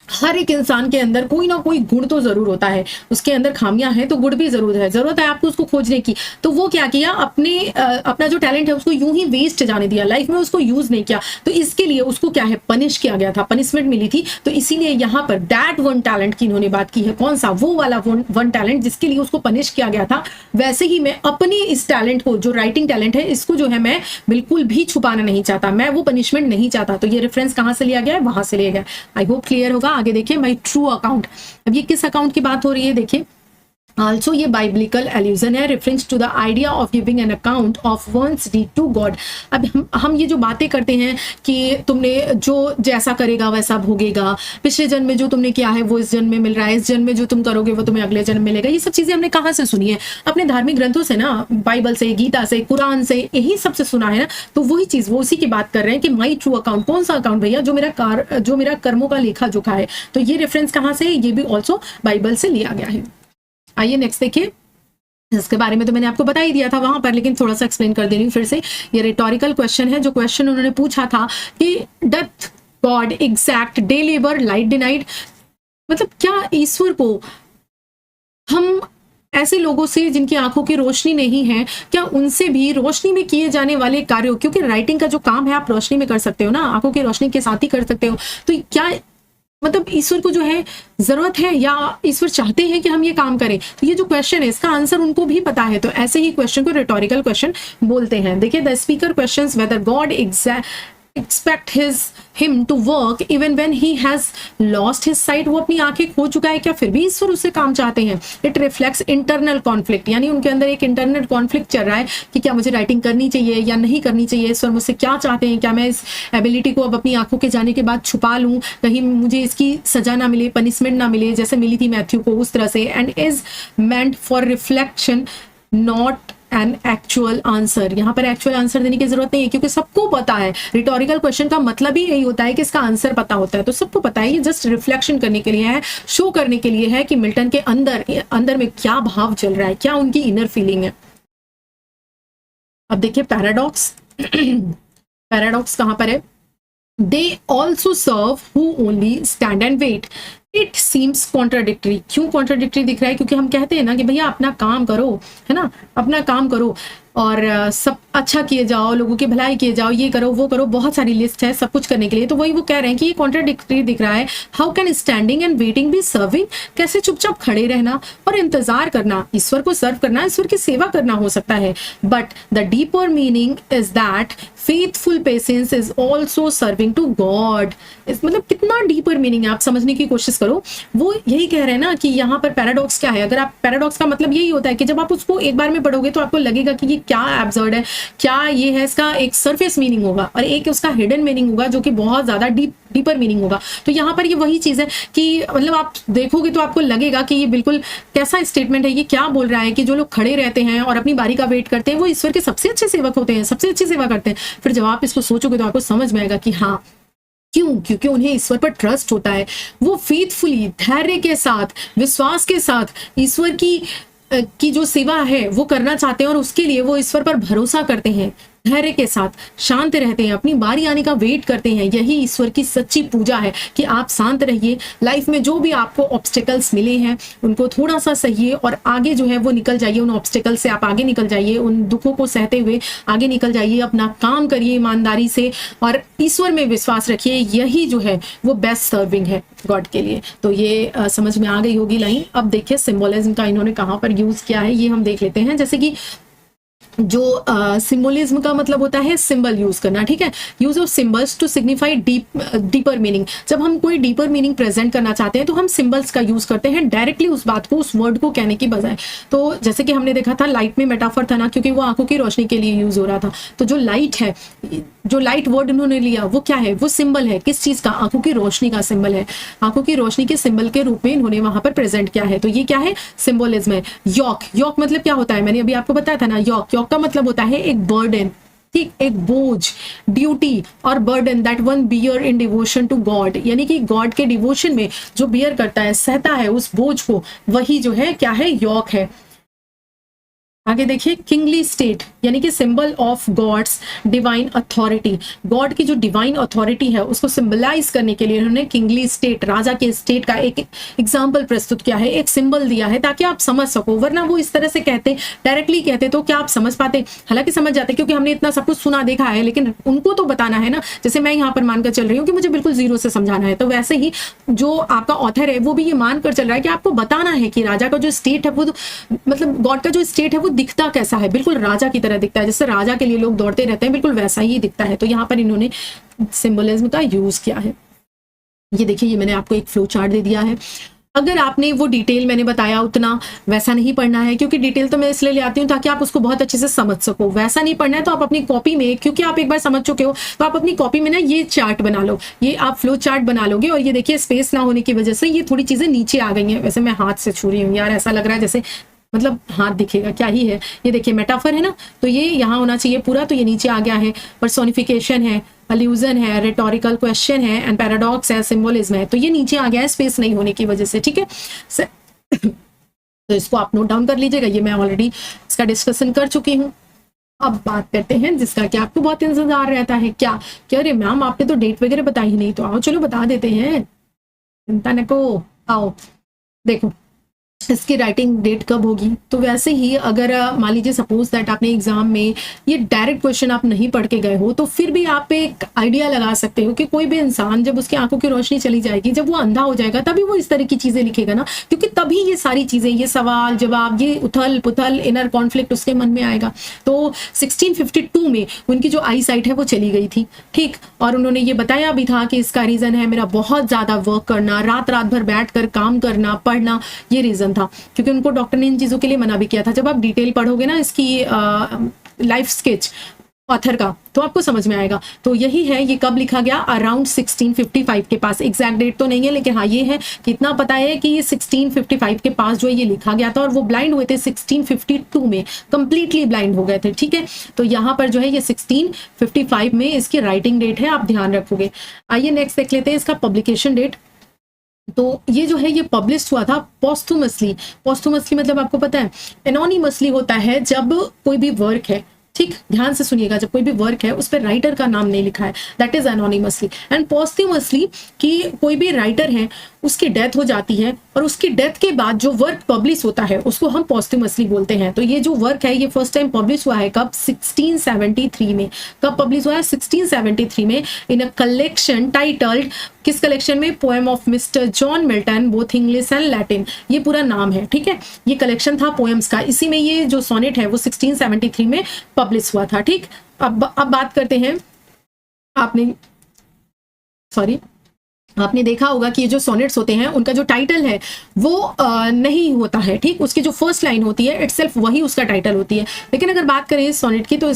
हर एक इंसान के अंदर कोई ना कोई गुण तो जरूर होता है, उसके अंदर खामियां हैं तो गुण भी जरूरत है आपको उसको खोजने की। तो वो क्या किया, अपना जो टैलेंट है उसको यूं ही वेस्ट जाने दिया, लाइफ में उसको यूज नहीं किया, तो इसके लिए उसको क्या है, पनिश किया गया था, पनिशमेंट मिली थी। तो इसीलिए यहाँ पर दैट वन टैलेंट की इन्होंने बात की है, कौन सा, वो वाला वन टैलेंट जिसके लिए उसको पनिश किया गया था। वैसे ही मैं अपनी इस टैलेंट को, जो राइटिंग टैलेंट है, इसको जो है मैं बिल्कुल भी छुपाना नहीं चाहता, मैं वो पनिशमेंट नहीं चाहता। तो ये रेफरेंस कहाँ से लिया गया है, वहां से लिया गया। आई होप क्लियर होगा। आगे देखिए, माई ट्रू अकाउंट। अब ये किस अकाउंट की बात हो रही है, देखिए, Also ये biblical allusion है, reference to the idea of giving an account of one's deed to God। अब हम ये जो बातें करते हैं कि तुमने जो जैसा करेगा वैसा भोगेगा, पिछले जन्म में जो तुमने किया है वो इस जन्म में मिल रहा है, इस जन्म में जो तुम करोगे वो तुम्हें अगले जन्म मिलेगा, ये सब चीजें हमने कहाँ से सुनी है, अपने धार्मिक ग्रंथों से ना, बाइबल से, गीता से, कुरान से, यही सबसे सुना है ना। तो वही चीज, वो उसी की बात कर रहे हैं कि माई ट्रू अकाउंट, कौन सा अकाउंट भैया, जो मेरा कर्मों का लेखा जोखा है। तो ये रेफरेंस कहाँ से, ये भी ऑल्सो बाइबल से लिया गया है। आइए नेक्स्ट देखिए, इसके बारे में तो मैंने आपको बता ही दिया था वहां पर, लेकिन थोड़ा सा एक्सप्लेन कर दे रही हूँ फिर से। ये रिटोरिकल क्वेश्चन है। जो क्वेश्चन उन्होंने पूछा था कि doth God exact day labour light denied, मतलब क्या ईश्वर को हम ऐसे लोगों से जिनकी आंखों की रोशनी नहीं है, क्या उनसे भी रोशनी में किए जाने वाले कार्यों, क्योंकि राइटिंग का जो काम है आप रोशनी में कर सकते हो ना, आंखों की रोशनी के साथ ही कर सकते हो, तो क्या मतलब ईश्वर को जो है जरूरत है या ईश्वर चाहते हैं कि हम ये काम करें। तो ये जो क्वेश्चन है इसका आंसर उनको भी पता है, तो ऐसे ही क्वेश्चन को रिटोरिकल क्वेश्चन बोलते हैं। देखिए, the speaker questions whether God expect him to work even when he has lost his sight, वो अपनी आंखें खो चुका है, क्या फिर भी ईश्वर उससे काम चाहते हैं। इट रिफ्लेक्ट्स इंटरनल कॉन्फ्लिक्ट, यानी उनके अंदर एक इंटरनल कॉन्फ्लिक्ट चल रहा है कि क्या मुझे राइटिंग करनी चाहिए या नहीं करनी चाहिए, ईश्वर मुझसे क्या चाहते हैं, क्या मैं इस एबिलिटी को अब अपनी आंखों के जाने के बाद छुपा लूं, कहीं मुझे इसकी सजा ना मिले, पनिशमेंट ना मिले जैसे मिली थी मैथ्यू को, उस तरह से। And is meant for reflection not an actual answer. यहाँ पर एक्चुअल आंसर देने की जरूरत नहीं है क्योंकि सबको पता है, रिटोरिकल क्वेश्चन का मतलब ही यही होता है कि इसका आंसर पता होता है, तो सबको पता है। ये जस्ट रिफ्लेक्शन करने के लिए है, शो करने के लिए है कि मिल्टन के अंदर में क्या भाव चल रहा है, क्या उनकी इनर फीलिंग है। अब देखिए पैराडॉक्स। पैराडॉक्स कहां पर है? They also serve who only stand and wait. It seems contradictory. क्यों कॉन्ट्राडिक्टरी दिख रहा है? क्योंकि हम कहते हैं ना कि भैया अपना काम करो, है ना, अपना काम करो और सब अच्छा किए जाओ, लोगों की भलाई किए जाओ, ये करो वो करो, बहुत सारी लिस्ट है सब कुछ करने के लिए। तो वही वो कह रहे हैं कि ये कॉन्ट्राडिक्टरी दिख रहा है। How can standing and waiting B serving? कैसे चुपचाप खड़े रहना और इंतजार करना ईश्वर को सर्व करना, ईश्वर की सेवा करना हो सकता है। But the deeper meaning is that faithful patience is also serving to God. मतलब कितना डीपर मीनिंग है, आप समझने की कोशिश करो। वो यही कह रहे हैं ना कि यहाँ पर पैराडॉक्स क्या है। अगर आप पैराडॉक्स का मतलब यही होता है कि जब आप उसको एक बार में पढ़ोगे तो आपको लगेगा कि ये क्या एब्सर्ड है, क्या ये है, इसका एक सरफेस मीनिंग होगा और एक उसका हिडन मीनिंग होगा जो कि बहुत ज्यादा डीपर मीनिंग होगा। तो यहाँ पर ये वही चीज है कि मतलब आप देखोगे तो आपको लगेगा कि ये बिल्कुल कैसा स्टेटमेंट है, ये क्या बोल रहा है कि जो लोग खड़े रहते हैं और अपनी बारी का वेट करते हैं वो ईश्वर के सबसे अच्छे सेवक होते हैं, सबसे अच्छी सेवा करते हैं। फिर जब आप इसको सोचोगे तो आपको समझ में आएगा कि हाँ क्यों, क्योंकि उन्हें ईश्वर पर ट्रस्ट होता है। वो फेथफुली, धैर्य के साथ, विश्वास के साथ ईश्वर की जो सेवा है वो करना चाहते हैं और उसके लिए वो ईश्वर पर भरोसा करते हैं, धैर्य के साथ शांत रहते हैं, अपनी बारी आने का वेट करते हैं। यही ईश्वर की सच्ची पूजा है कि आप शांत रहिए, लाइफ में जो भी आपको ऑब्स्टेकल्स मिले हैं उनको थोड़ा सा सहिए और आगे जो है वो निकल जाइए, उन ऑब्स्टेकल से आप आगे निकल जाइए, उन दुखों को सहते हुए आगे निकल जाइए, अपना काम करिए ईमानदारी से और ईश्वर में विश्वास रखिए। यही जो है वो बेस्ट सर्विंग है गॉड के लिए। तो ये समझ में आ गई होगी लाइन। अब देखिए सिंबोलिज्म का इन्होंने कहाँ पर यूज किया है ये हम देख लेते हैं। जैसे कि जो सिंबोलिज्म का मतलब होता है सिंबल यूज करना, ठीक है, use of symbols to signify deeper meaning. जब हम कोई डीपर मीनिंग प्रेजेंट करना चाहते हैं तो हम सिंबल्स का यूज करते हैं डायरेक्टली उस बात को, उस वर्ड को कहने की बजाय। तो जैसे कि हमने देखा था लाइट में मेटाफर था ना, क्योंकि वो आंखों की रोशनी के लिए यूज हो रहा था। तो जो लाइट है, जो लाइट वर्ड उन्होंने लिया वो क्या है? वो सिंबल है। किस चीज का? आंखों की रोशनी का सिंबल है। आंखों की रोशनी के सिंबल के रूप में इन्होंने वहां पर प्रेजेंट किया है। तो ये क्या है? सिंबोलिज्म है। यॉक, यॉक मतलब क्या होता है? मैंने अभी आपको बताया था ना, यॉक, यॉक का मतलब होता है एक बर्डन, ठीक, एक बोझ, ड्यूटी और burden that one bear in devotion to God. यानी कि गॉड के डिवोशन में जो बियर करता है, सहता है उस बोझ को, वही जो है क्या है? यॉक है। आगे देखिए किंगली स्टेट, यानी कि symbol of God's divine authority. God की जो डिवाइन अथॉरिटी है उसको सिंबलाइज करने के लिए उन्होंने किंगली स्टेट, राजा के स्टेट का एक एग्जाम्पल प्रस्तुत किया है, एक सिंबल दिया है ताकि आप समझ सको। वरना वो इस तरह से कहते, डायरेक्टली कहते तो क्या आप समझ पाते? हालांकि समझ जाते क्योंकि हमने इतना सब कुछ सुना देखा है, लेकिन उनको तो बताना है ना। जैसे मैं यहाँ पर मानकर चल रही हूँ कि मुझे बिल्कुल जीरो से समझाना है, तो वैसे ही जो आपका ऑथर है वो भी ये मानकर चल रहा है कि आपको बताना है कि राजा का जो स्टेट है वो, मतलब गॉड का जो स्टेट है वो दिखता कैसा है, बिल्कुल राजा की तरह दिखता है। जैसे राजा के लिए लोग दौड़ते रहते हैं बिल्कुल वैसा ही दिखता है। तो यहाँ पर इन्होंने सिंबलिज्म का यूज किया है। ये देखिए, ये मैंने आपको एक फ्लो चार्ट दे दिया है। अगर आपने वो डिटेल मैंने बताया उतना वैसा नहीं पढ़ना है, क्योंकि डिटेल तो मैं इसलिए ले आती हूँ ताकि आप उसको बहुत अच्छे से समझ सको। वैसा नहीं पढ़ना है तो आप अपनी कॉपी में, क्योंकि आप एक बार समझ चुके हो तो आप अपनी कॉपी में ना ये चार्ट बना लो, ये आप फ्लो चार्ट बना लोगे। और ये देखिए स्पेस ना होने की वजह से ये थोड़ी चीजें नीचे आ गई हैं। वैसे मैं हाथ से छू रही हूँ यार, ऐसा लग रहा है जैसे मतलब हाथ दिखेगा, क्या ही है। ये देखिए मेटाफर है ना, तो ये यहाँ होना चाहिए पूरा, तो ये नीचे आ गया है। पर्सोनिफिकेशन है, अल्यूजन है, रिटोरिकल क्वेश्चन है एंड पैराडॉक्स है, सिंबोलिज्म है, तो ये नीचे आ गया है स्पेस नहीं होने की वजह से, ठीक है। तो इसको आप नोट डाउन कर लीजिएगा, ये मैं ऑलरेडी इसका डिस्कशन कर चुकी हूँ। अब बात करते हैं जिसका कि आपको बहुत इंतजार रहता है। क्या अरे मैम आपने तो डेट वगैरह बताई ही नहीं, तो आओ चलो बता देते हैं, चिंता न को, आओ देखो इसकी राइटिंग डेट कब होगी। तो वैसे ही अगर मान लीजिए सपोज दैट आपने एग्जाम में ये डायरेक्ट क्वेश्चन आप नहीं पढ़ के गए हो, तो फिर भी आप एक आइडिया लगा सकते हो कि कोई भी इंसान जब उसकी आंखों की रोशनी चली जाएगी, जब वो अंधा हो जाएगा, तभी वो इस तरह की चीजें लिखेगा ना, क्योंकि तभी ये सारी चीजें, ये सवाल जवाब, ये उथल पुथल, इनर कॉन्फ्लिक्ट उसके मन में आएगा। तो 1652 में उनकी जो आई साइट है वो चली गई थी, ठीक, और उन्होंने ये बताया भी था कि इसका रीजन है मेरा बहुत ज्यादा वर्क करना, रात रात भर बैठ कर काम करना, पढ़ना, ये रीजन था। क्योंकि उनको डॉक्टर ने इन चीजों के लिए मना भी किया था। जब आप डिटेल पढ़ोगे ना इसकी लाइफ स्केच, ऑथर का, तो आपको समझ में आएगा। तो यही है, ये कब लिखा गया, अराउंड 1655 के पास। एग्जैक्ट डेट तो नहीं है, लेकिन हाँ ये है कि इतना पता है कि ये 1655 के पास जो है ये लिखा गया था, और वो ब्लाइंड हुए थे 1652 में, कंप्लीटली ब्लाइंड हो गए थे, ठीक है। तो यहाँ पर जो है ये 1655 में इसकी राइटिंग डेट है, आप ध्यान रखोगे। आइए नेक्स्ट देख लेते हैं इसका पब्लिकेशन डेट। तो ये जो है ये पब्लिश हुआ था पोस्टुमसली। पोस्टुमसली मतलब आपको पता है, एनोनिमसली होता है जब कोई भी वर्क है, ठीक, ध्यान से सुनिएगा, जब कोई भी वर्क है उस पर राइटर का नाम नहीं लिखा है, that is anonymously. And posthumously कि कोई भी राइटर है उसकी डेथ हो जाती है, और उसकी डेथ के बाद जो वर्क पब्लिश होता है उसको हम पोस्टुमसली बोलते हैं। तो ये जो वर्क है ये फर्स्ट टाइम पब्लिश हुआ है कब, 1673 में। कब पब्लिश हुआ है, 1673 में, इन अ कलेक्शन टाइटल्ड, किस कलेक्शन में, poem of mister John Milton both English and Latin, ये पूरा नाम है, ठीक है। ये कलेक्शन था पोएम्स का, इसी में ये जो सोनेट है वो 1673 में पब्लिश हुआ था, ठीक। अब बात करते हैं, आपने देखा होगा कि ये जो सोनेट्स होते हैं उनका जो टाइटल है वो नहीं होता है, ठीक। उसकी जो फर्स्ट लाइन होती है इटसेल्फ वही उसका टाइटल होती है। लेकिन अगर बात करें इस सोनेट की, तो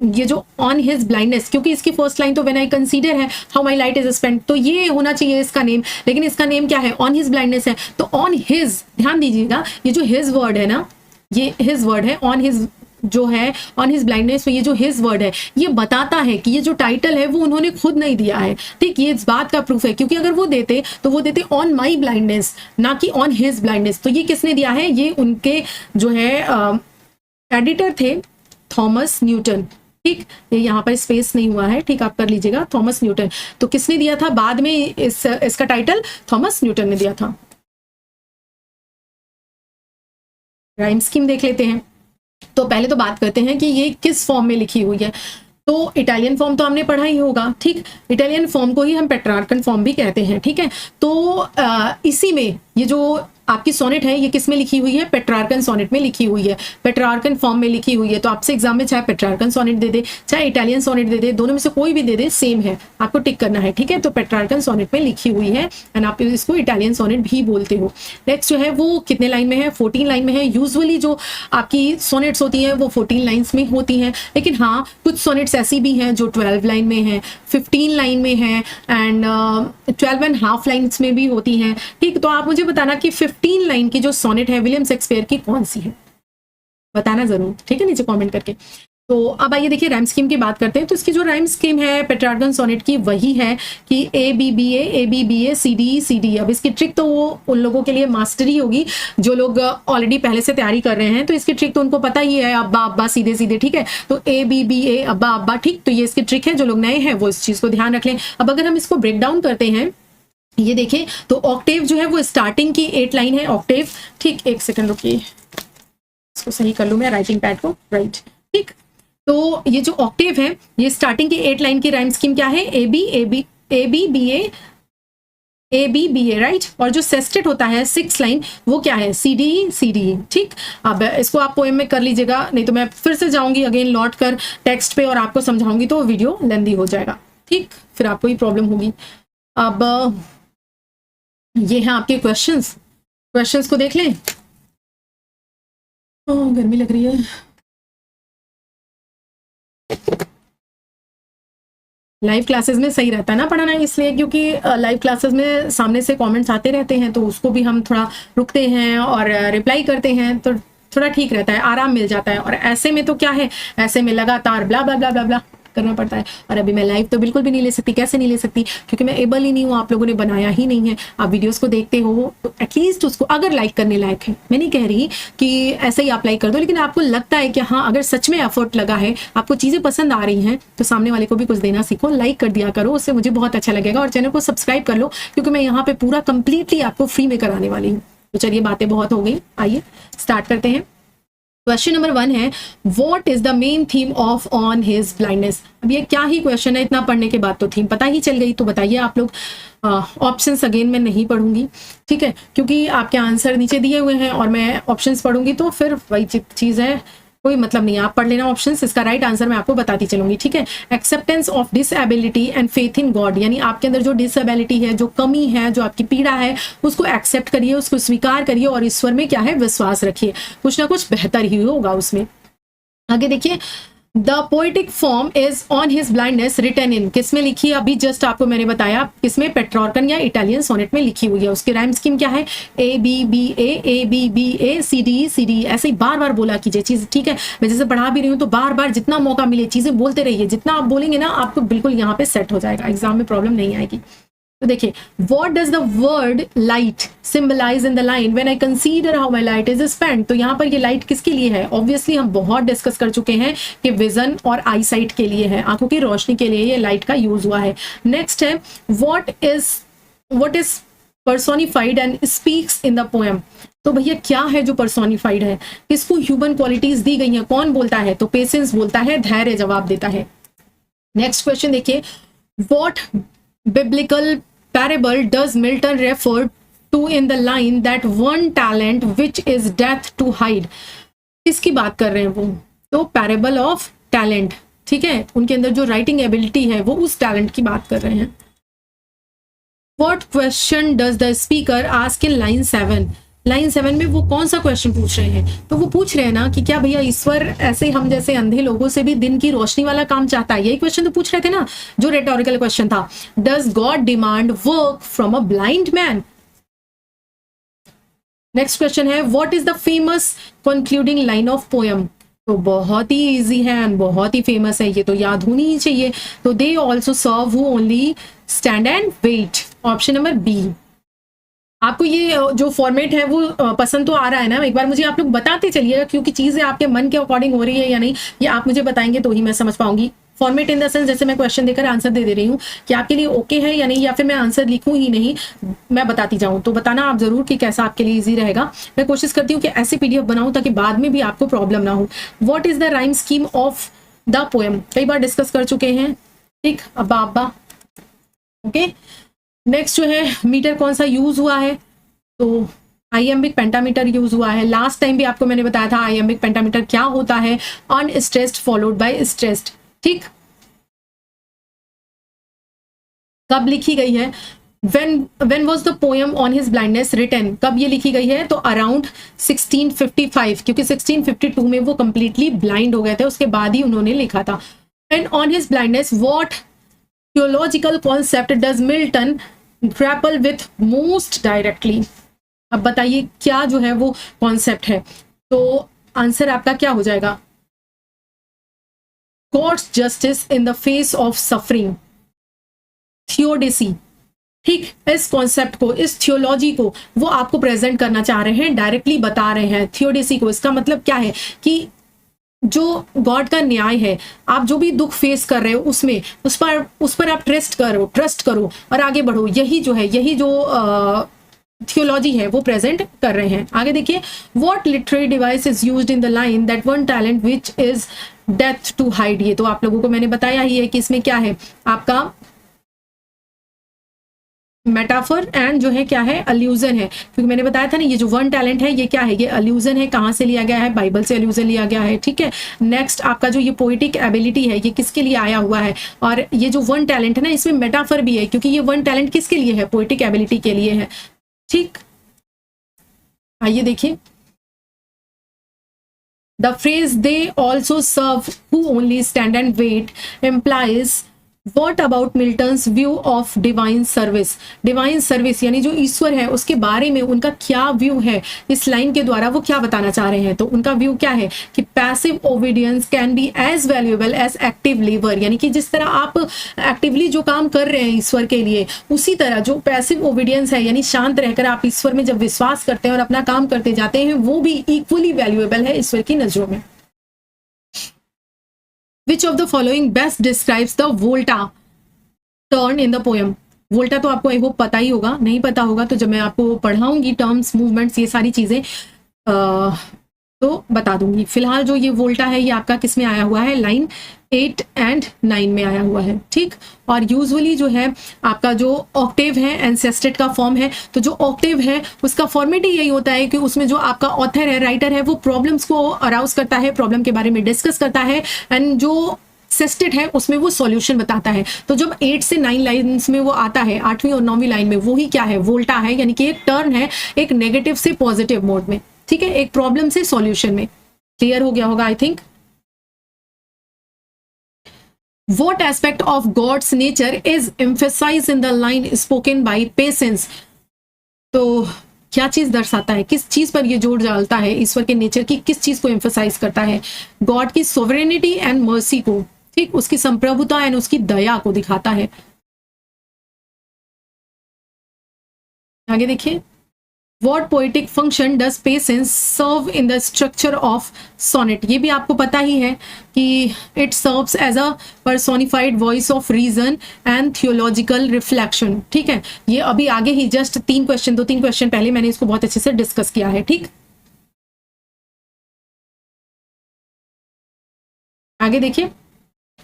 ये जो ऑन हिज ब्लाइंडनेस, क्योंकि इसकी फर्स्ट लाइन तो व्हेन आई कंसीडर है how my light is spent, तो ये होना चाहिए इसका नेम, लेकिन इसका नेम क्या है, ऑन हिज ब्लाइंडनेस है। तो ऑन हिज, ध्यान दीजिएगा, ये जो हिज वर्ड है ना, ये हिज वर्ड है, ऑन हिज जो है, ऑन हिज ब्लाइंडनेस, तो ये जो हिज वर्ड है ये बताता है कि ये जो टाइटल है वो उन्होंने खुद नहीं दिया है, ठीक। ये इस बात का प्रूफ है, क्योंकि अगर वो देते तो वो देते ऑन माई ब्लाइंडनेस, ना कि ऑन हिज ब्लाइंडनेस। तो ये किसने दिया है, ये उनके जो है एडिटर थे, थॉमस न्यूटन, ठीक। ये यहाँ पर स्पेस नहीं हुआ है, ठीक, आप कर लीजिएगा, थॉमस न्यूटन। तो किसने दिया था बाद में इसका टाइटल, थॉमस न्यूटन ने दिया था। राइम स्कीम देख लेते हैं। तो पहले तो बात करते हैं कि ये किस फॉर्म में लिखी हुई है। तो इटालियन फॉर्म तो हमने पढ़ा ही होगा, ठीक। इटालियन फॉर्म को ही हम पेट्रार्कन फॉर्म भी कहते हैं, ठीक है। तो इसी में ये जो आपकी सोनेट है ये किस में लिखी हुई है, पेट्रार्कन सोनेट में लिखी हुई है, पेट्रार्कन फॉर्म में लिखी हुई है। तो आपसे एग्जाम में चाहे पेट्रार्कन सोनेट दे दे, चाहे इटालियन सोनेट दे दे, दोनों में से कोई भी दे दे, सेम है, आपको टिक करना है, ठीक है। तो पेट्रार्कन सोनेट में लिखी हुई है, एंड आप इसको इटालियन सोनेट भी बोलते हो। नेक्स्ट जो है वो कितने लाइन में है, 14 लाइन में है। यूजुअली जो आपकी सोनेट्स होती हैं वो 14 लाइन्स में होती हैं, लेकिन हाँ कुछ सोनेट्स ऐसी भी हैं जो 12 लाइन में है, 15 लाइन में है, एंड 12.5 लाइन्स में भी होती हैं, ठीक। तो आप मुझे बताना कि 15 लाइन की जो सोनेट है विलियम शेक्सपियर की कौन सी है, बताना जरूर, ठीक है, नीचे कमेंट करके। तो अब आइए देखिए राइम स्कीम की बात करते हैं। तो इसकी जो राइम स्कीम है पेट्रार्कन सोनेट की वही है कि ABBA CD। अब इसकी ट्रिक तो वो उन लोगों के लिए मास्टरी होगी जो लोग ऑलरेडी पहले से तैयारी कर रहे हैं, तो इसकी ट्रिक तो उनको पता ही है, अब्बा अब्बा सीधे सीधे, ठीक है। तो ABBA अब्बा अब्बा, ठीक। तो ये इसकी ट्रिक है, जो लोग नए हैं वो इस चीज को ध्यान रख लें। अब अगर हम इसको ब्रेक डाउन करते हैं, ये देखें तो ऑक्टेव जो है वो स्टार्टिंग की 8 लाइन है ऑक्टेव, ठीक। एक सेकंड रुकिए, इसको सही कर लूं मैं राइटिंग पैड को, राइट, ठीक। तो ये जो ऑक्टेव है ये स्टार्टिंग की 8 लाइन की राइम स्कीम क्या है, ABBA, राइट। और जो सेस्टेट होता है 6 लाइन वो क्या है, CD, ठीक। अब इसको आप पोएम में कर लीजिएगा, नहीं तो मैं फिर से जाऊंगी अगेन लौट कर टेक्स्ट पे और आपको समझाऊंगी तो वीडियो लेंदी हो जाएगा, ठीक, फिर आपको ही प्रॉब्लम होगी। अब ये हैं आपके क्वेश्चंस को देख लें। गर्मी लग रही है। लाइव क्लासेस में सही रहता है ना पढ़ाना, इसलिए क्योंकि लाइव क्लासेस में सामने से कमेंट्स आते रहते हैं, तो उसको भी हम थोड़ा रुकते हैं और रिप्लाई करते हैं, तो थोड़ा ठीक रहता है, आराम मिल जाता है। और ऐसे में तो क्या है, ऐसे में लगातार ब्ला ब्ला ब्ला ब्ला ब्ला करना पड़ता है। और अभी मैं लाइव तो बिल्कुल भी नहीं ले सकती, कैसे नहीं ले सकती, क्योंकि मैं एबल ही नहीं हूँ, आप लोगों ने बनाया ही नहीं है। आप वीडियोस को देखते हो तो एटलीस्ट उसको अगर लाइक करने लायक है, मैं नहीं कह रही कि ऐसे ही आप लाइक कर दो, लेकिन आपको लगता है कि हाँ अगर सच में एफर्ट लगा है, आपको चीजें पसंद आ रही हैं, तो सामने वाले को भी कुछ देना सीखो, लाइक कर दिया करो, उससे मुझे बहुत अच्छा लगेगा। और चैनल को सब्सक्राइब कर लो, क्योंकि मैं यहाँ पे पूरा कंप्लीटली आपको फ्री में कराने वाली हूँ। तो चलिए बातें बहुत हो गई, आइए स्टार्ट करते हैं। क्वेश्चन नंबर 1 है, what is the main theme of on his blindness. अब ये क्या ही क्वेश्चन है, इतना पढ़ने के बाद तो थीम पता ही चल गई। तो बताइए आप लोग, ऑप्शंस अगेन मैं नहीं पढ़ूंगी, ठीक है, क्योंकि आपके आंसर नीचे दिए हुए हैं और मैं ऑप्शंस पढ़ूंगी तो फिर वही चीज है, कोई मतलब नहीं। आप पढ़ लेना ऑप्शंस, इसका राइट आंसर मैं आपको बताती चलूंगी, ठीक है। Acceptance of disability and faith in God, यानी आपके अंदर जो डिसएबिलिटी है, जो कमी है, जो आपकी पीड़ा है, उसको एक्सेप्ट करिए, उसको स्वीकार करिए और ईश्वर में क्या है, विश्वास रखिए, कुछ ना कुछ बेहतर ही होगा उसमें। आगे देखिए, the poetic form is on his blindness written in, किसमें लिखी है? अभी जस्ट आपको मैंने बताया किसमें, पेट्रॉर्कन या इटालियन सोनेट में लिखी हुई है। उसकी राइम स्कीम क्या है? A B B A C D, ऐसे ही बार बार बोला कीजिए चीज, ठीक है? मैं जैसे पढ़ा भी रही हूँ तो बार बार जितना मौका मिले चीजें बोलते रहिए, जितना आप बोलेंगे ना आपको बिल्कुल यहाँ पे सेट हो जाएगा, एग्जाम में प्रॉब्लम नहीं आएगी। तो देखिए, what does the word light symbolize in the line when I consider how my light is spent? तो यहाँ पर ये लाइट किसके लिए है? ऑब्वियसली हम बहुत डिस्कस कर चुके हैं कि विजन और आई साइट के लिए है, आंखों की रोशनी के लिए ये लाइट का यूज हुआ है। नेक्स्ट है, what is personified and speaks in the poem? तो भैया क्या है जो पर्सोनिफाइड है? किसको ह्यूमन क्वालिटीज दी गई है? कौन बोलता है? तो पेशेंस बोलता है, धैर्य जवाब देता है। नेक्स्ट क्वेश्चन देखिए, what biblical parable does Milton refer to in the line that one talent which is death to hide? किसकी बात कर रहे हैं वो? तो पैरेबल ऑफ टैलेंट, ठीक है? उनके अंदर जो राइटिंग एबिलिटी है वो उस टैलेंट की बात कर रहे हैं। What question does the speaker ask in line 7? Line 7 में वो कौन सा क्वेश्चन पूछ रहे हैं? तो वो पूछ रहे हैं ना कि क्या भैया ईश्वर ऐसे हम जैसे अंधे लोगों से भी दिन की रोशनी वाला काम चाहता है? यही क्वेश्चन तो पूछ रहे थे ना, जो रेटोरिकल क्वेश्चन था। Does God demand work from a blind man? Next question है, what is the famous concluding line of poem? तो बहुत ही इजी है एंड बहुत ही फेमस है, ये तो याद होनी ही चाहिए। तो they also serve who only stand and wait, option number B. आपको ये जो फॉर्मेट है वो पसंद तो आ रहा है ना? एक बार मुझे आप लोग बताते चलिएगा, क्योंकि चीजें आपके मन के अकॉर्डिंग हो रही है या नहीं ये आप मुझे बताएंगे तो ही मैं समझ पाऊंगी। फॉर्मेट इन द सेंस जैसे मैं क्वेश्चन देकर आंसर दे रही हूँ कि आपके लिए ओके है या नहीं, या फिर मैं आंसर लिखूं ही नहीं, मैं बताती जाऊं। तो बताना आप जरूर कि कैसा आपके लिए ईजी रहेगा। मैं कोशिश करती हूँ कि ऐसी पीडीएफ बनाऊं ताकि बाद में भी आपको प्रॉब्लम ना हो। What is the rhyme scheme of the poem? कई बार डिस्कस कर चुके हैं, ठीक? अब्बा ओके। नेक्स्ट जो है, मीटर कौन सा यूज हुआ है? तो आइएम्बिक पेंटामीटर यूज हुआ है। लास्ट टाइम भी आपको मैंने बताया था आइएम्बिक पेंटामीटर क्या होता है, अनस्ट्रेस्ड फॉलोड बाय स्ट्रेस्ड, ठीक? कब लिखी गई है? when was the poem on his blindness written? कब ये लिखी गई है? तो अराउंड 1655, क्योंकि 1652 में वो कंप्लीटली ब्लाइंड हो गए थे, उसके बाद ही उन्होंने लिखा था। and on his blindness what theological concept does Milton grapple with most directly? अब बताइए क्या जो है वो कॉन्सेप्ट है? तो आंसर आपका क्या हो जाएगा? God's justice in the face of suffering, theodicy, ठीक? इस कॉन्सेप्ट को, इस थियोलॉजी को वो आपको प्रेजेंट करना चाह रहे हैं, डायरेक्टली बता रहे हैं थियोडेसी को। इसका मतलब क्या है कि जो गॉड का न्याय है, आप जो भी दुख फेस कर रहे हो उसमें उस पर आप ट्रस्ट करो और आगे बढ़ो। यही जो थियोलॉजी है वो प्रेजेंट कर रहे हैं। आगे देखिए, what literary device is used in the line that one talent which is death to hide? ये तो आप लोगों को मैंने बताया ही है कि इसमें क्या है आपका मेटाफर एंड जो है क्या है, अल्यूजन है। क्योंकि मैंने बताया था ना ये जो वन टैलेंट है ये क्या है, ये अल्यूजन है। कहाँ से लिया गया है? बाइबल से अल्यूजन लिया गया है, ठीक है? नेक्स्ट आपका जो ये पोएटिक एबिलिटी है ये किसके लिए आया हुआ है? और ये जो वन टैलेंट है ना इसमें मेटाफर भी है, क्योंकि ये वन टैलेंट किसके लिए है? पोएटिक एबिलिटी के लिए है, ठीक? आइए देखिए, the phrase they also serve who only stand and wait implies what about Milton's view of divine service? Divine service यानी जो ईश्वर है उसके बारे में उनका क्या व्यू है? इस लाइन के द्वारा वो क्या बताना चाह रहे हैं? तो उनका व्यू क्या है कि passive obedience can be as valuable as active labour, यानी कि जिस तरह आप एक्टिवली जो काम कर रहे हैं ईश्वर के लिए, उसी तरह जो पैसिव ओबीडियंस है यानी शांत रहकर आप ईश्वर में जब विश्वास करते हैं और अपना काम करते जाते हैं, वो भी इक्वली वैल्यूएबल है ईश्वर की नजरों में। Which of the following best describes the volta turn in the poem? वोल्टा तो आपको आई होप पता ही होगा, नहीं पता होगा तो जब मैं आपको पढ़ाऊंगी टर्म्स, मूवमेंट्स, ये सारी चीजें तो बता दूंगी। फिलहाल जो ये वोल्टा है ये आपका किस में आया हुआ है? लाइन 8 एंड 9 में आया हुआ है, ठीक? और यूजुअली जो है आपका जो ऑक्टेव है एंसेस्टेड का फॉर्म है, तो जो ऑक्टेव है उसका फॉर्मेट ही यही होता है कि उसमें जो आपका ऑथर है, राइटर है, वो प्रॉब्लम्स को अराउज करता है, प्रॉब्लम के बारे में डिस्कस करता है, एंड जो सेस्टेड है उसमें वो सॉल्यूशन बताता है। तो जब 8 से 9 लाइन्स में वो आता है, 8वीं और 9वीं लाइन में, वो ही क्या है? वोल्टा है, यानी कि एक टर्न है एक नेगेटिव से पॉजिटिव मोड में, ठीक है? एक प्रॉब्लम से सॉल्यूशन में। क्लियर हो गया होगा I think. What aspect of God's nature is emphasized in the line spoken by patience? तो क्या चीज दर्शाता है, किस चीज पर ये जोर डालता है, ईश्वर के नेचर की किस चीज को एम्फेसाइज करता है? गॉड की सोवरेनिटी एंड मर्सी को, ठीक, उसकी संप्रभुता एंड उसकी दया को दिखाता है। आगे देखिए, What poetic function does patience serve in the structure of sonnet? ये भी आपको पता ही है कि it serves as a personified voice of reason and theological reflection, ठीक है। ये अभी आगे ही जस्ट 2-3 क्वेश्चन पहले मैंने इसको बहुत अच्छे से डिस्कस किया है, ठीक। आगे देखिए,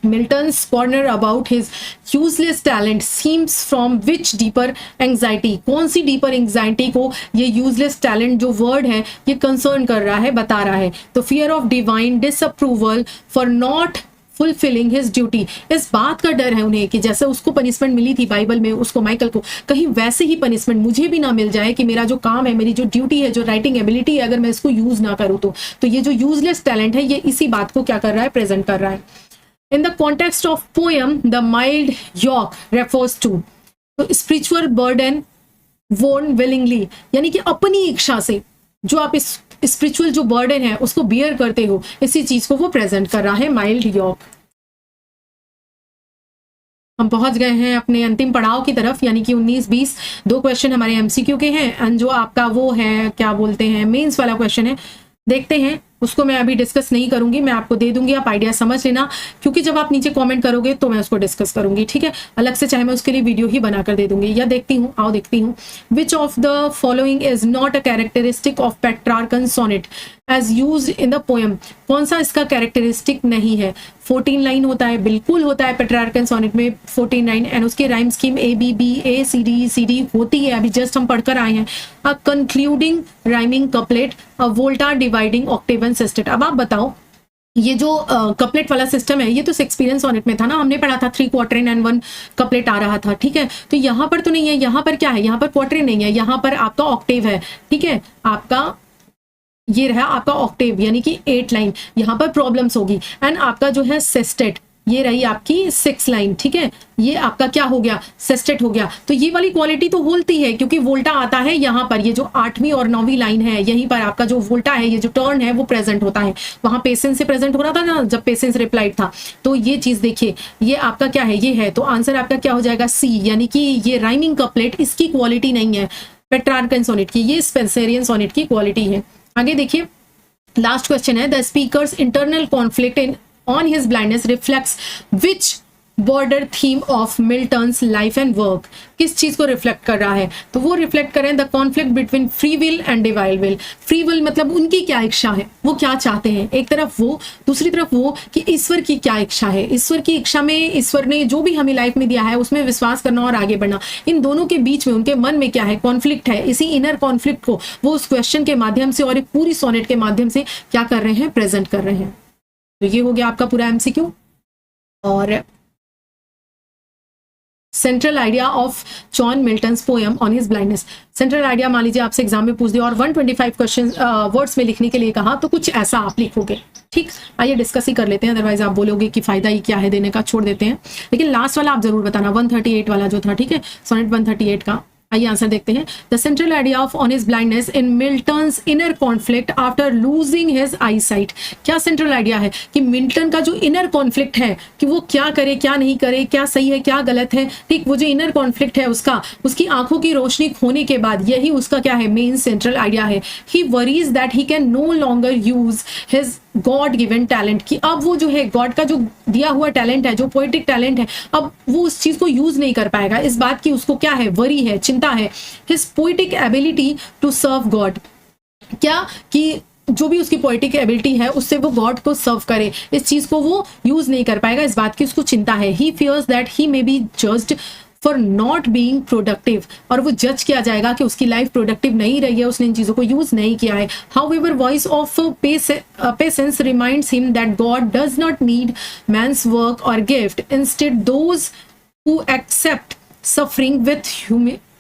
Milton's corner about his useless talent seems from which deeper anxiety? कौन सी deeper anxiety को ये useless talent जो word है ये concern कर रहा है, बता रहा है? तो fear of divine disapproval for not fulfilling his duty. इस बात का डर है उन्हें कि जैसे उसको पनिशमेंट मिली थी बाइबल में, उसको माइकल को, कहीं वैसे ही पनिशमेंट मुझे भी ना मिल जाए कि मेरा जो काम है, मेरी जो ड्यूटी है, जो राइटिंग एबिलिटी है, अगर मैं इसको यूज ना करूँ तो ये जो यूजलेस टैलेंट है ये इसी बात को क्या कर रहा है, प्रेजेंट कर रहा है। In the context of poem, the mild yoke refers to तो spiritual burden borne willingly, यानी कि अपनी इच्छा से जो आप इस स्पिरिचुअल जो बर्डन है उसको बियर करते हो, इसी चीज को वो प्रेजेंट कर रहा है, माइल्ड योक। हम पहुंच गए हैं अपने अंतिम पड़ाव की तरफ, यानी कि 19-20 2 क्वेश्चन हमारे एमसीक्यू के हैं एंड जो आपका वो है क्या बोलते हैं मेंस वाला क्वेश्चन है, देखते हैं। उसको मैं अभी डिस्कस नहीं करूंगी, मैं आपको दे दूंगी, आप आइडिया समझ लेना, क्योंकि जब आप नीचे कमेंट करोगे तो मैं उसको डिस्कस करूंगी, ठीक है। अलग से चाहे मैं उसके लिए वीडियो ही बनाकर दे दूंगी, या देखती हूँ, आओ देखती हूँ। Which of the following is not a characteristic of Petrarchan sonnet as use in the poem? कौन सा इसका कैरेक्टरिस्टिक नहीं है? 14 लाइन होता है, बिल्कुल होता है पेट्रार्कन सोनेट में 14 लाइन, एंड उसकी राइम स्कीम ABB होती है, अभी जस्ट हम पढ़कर आए हैं। A concluding rhyming couplet, a volta dividing octave and sestet. अब आप बताओ, ये जो कपलेट वाला सिस्टम है ये तो शेक्सपियरियन सोनेट में था ना, हमने पढ़ा था 3 क्वार्टरिन एंड 1 कपलेट आ रहा था, ठीक है। तो यहाँ पर तो नहीं है, यहाँ पर क्या है, यहाँ पर क्वार्टरिन नहीं है, यहाँ पर आपका ऑक्टेव है, ठीक है। आपका ये रहा आपका ऑक्टेव यानी कि 8 लाइन, यहाँ पर प्रॉब्लम्स होगी। एंड आपका जो है सेस्टेट, ये रही आपकी 6 लाइन, ठीक है। ये आपका क्या हो गया, सेस्टेट हो गया। तो ये वाली क्वालिटी तो होती है, क्योंकि वोल्टा आता है यहाँ पर, ये जो 8वीं और 9वीं लाइन है यहीं पर आपका जो वोल्टा है, ये जो टर्न है वो प्रेजेंट होता है। वहां पेशेंस से प्रेजेंट हो रहा था ना जब पेशेंस रिप्लाइड था, तो ये चीज देखिए, ये आपका क्या है, ये है। तो आंसर आपका क्या हो जाएगा, C, यानी कि ये राइमिंग कपलेट इसकी क्वालिटी नहीं है पेट्रार्कन सोनेट की, ये स्पेंसरियन सोनेट की क्वालिटी है। आगे देखिए, लास्ट क्वेश्चन है, the speakers internal conflict in on his blindness reflects which border theme of Milton's life and work? किस चीज को रिफ्लेक्ट कर रहा है? तो वो रिफ्लेक्ट कर रहे हैं the conflict between free will and divine will. Free will मतलब उनकी क्या इच्छा है, वो क्या चाहते हैं, एक तरफ वो, दूसरी तरफ वो कि ईश्वर की क्या इच्छा है। ईश्वर की इच्छा में ईश्वर ने जो भी हमें लाइफ में दिया है उसमें विश्वास करना और आगे बढ़ना, इन दोनों के बीच में उनके मन में क्या है, कॉन्फ्लिक्ट है। इसी इनर कॉन्फ्लिक्ट को वो उस क्वेश्चन के माध्यम से और एक पूरी सोनेट के माध्यम से क्या कर रहे हैं, प्रेजेंट कर रहे हैं। तो ये हो गया आपका पूरा एमसीक्यू। और central idea of John Milton's poem on his blindness, central idea मान लीजिए आपसे एग्जाम में पूछ दिया और 125 क्वेश्चन वर्ड्स में लिखने के लिए कहा, तो कुछ ऐसा आप लिखोगे, ठीक। आइए डिस्कस ही कर लेते हैं, अदरवाइज आप बोलोगे कि फायदा ही क्या है देने का, छोड़ देते हैं। लेकिन लास्ट वाला आप जरूर बताना, 138 वाला जो था, ठीक है, सोनेट 138 का। आइए आंसर देखते हैं। The central idea of on his blindness in Milton's inner conflict after losing his I site. क्या सेंट्रल आइडिया है कि मिल्टन का जो इनर कॉन्फ्लिक्ट है कि वो क्या करे क्या नहीं करे, क्या सही है क्या गलत है, ठीक, वो जो इनर कॉन्फ्लिक्ट है उसका, उसकी आंखों की रोशनी खोने के बाद यही उसका क्या है, मेन सेंट्रल आइडिया है। He worries that he can no longer use his God given talent, कि अब वो जो है गॉड का जो दिया हुआ टैलेंट है, जो पोएटिक टैलेंट है, अब वो उस चीज को यूज नहीं कर पाएगा। इस बात की उसको क्या है, वरी है, चिंता है। His poetic ability to serve God, क्या कि जो भी उसकी पोएटिक एबिलिटी है उससे वो गॉड को सर्व करे, इस चीज को वो यूज नहीं कर पाएगा, इस बात की उसको चिंता है। He fears that he may be judged for not being productive, और वो जज किया जाएगा कि उसकी लाइफ प्रोडक्टिव नहीं रही है, उसने इन चीजों को यूज नहीं किया है। However voice of patience reminds him that God does not need man's work और gift, instead those who accept suffering with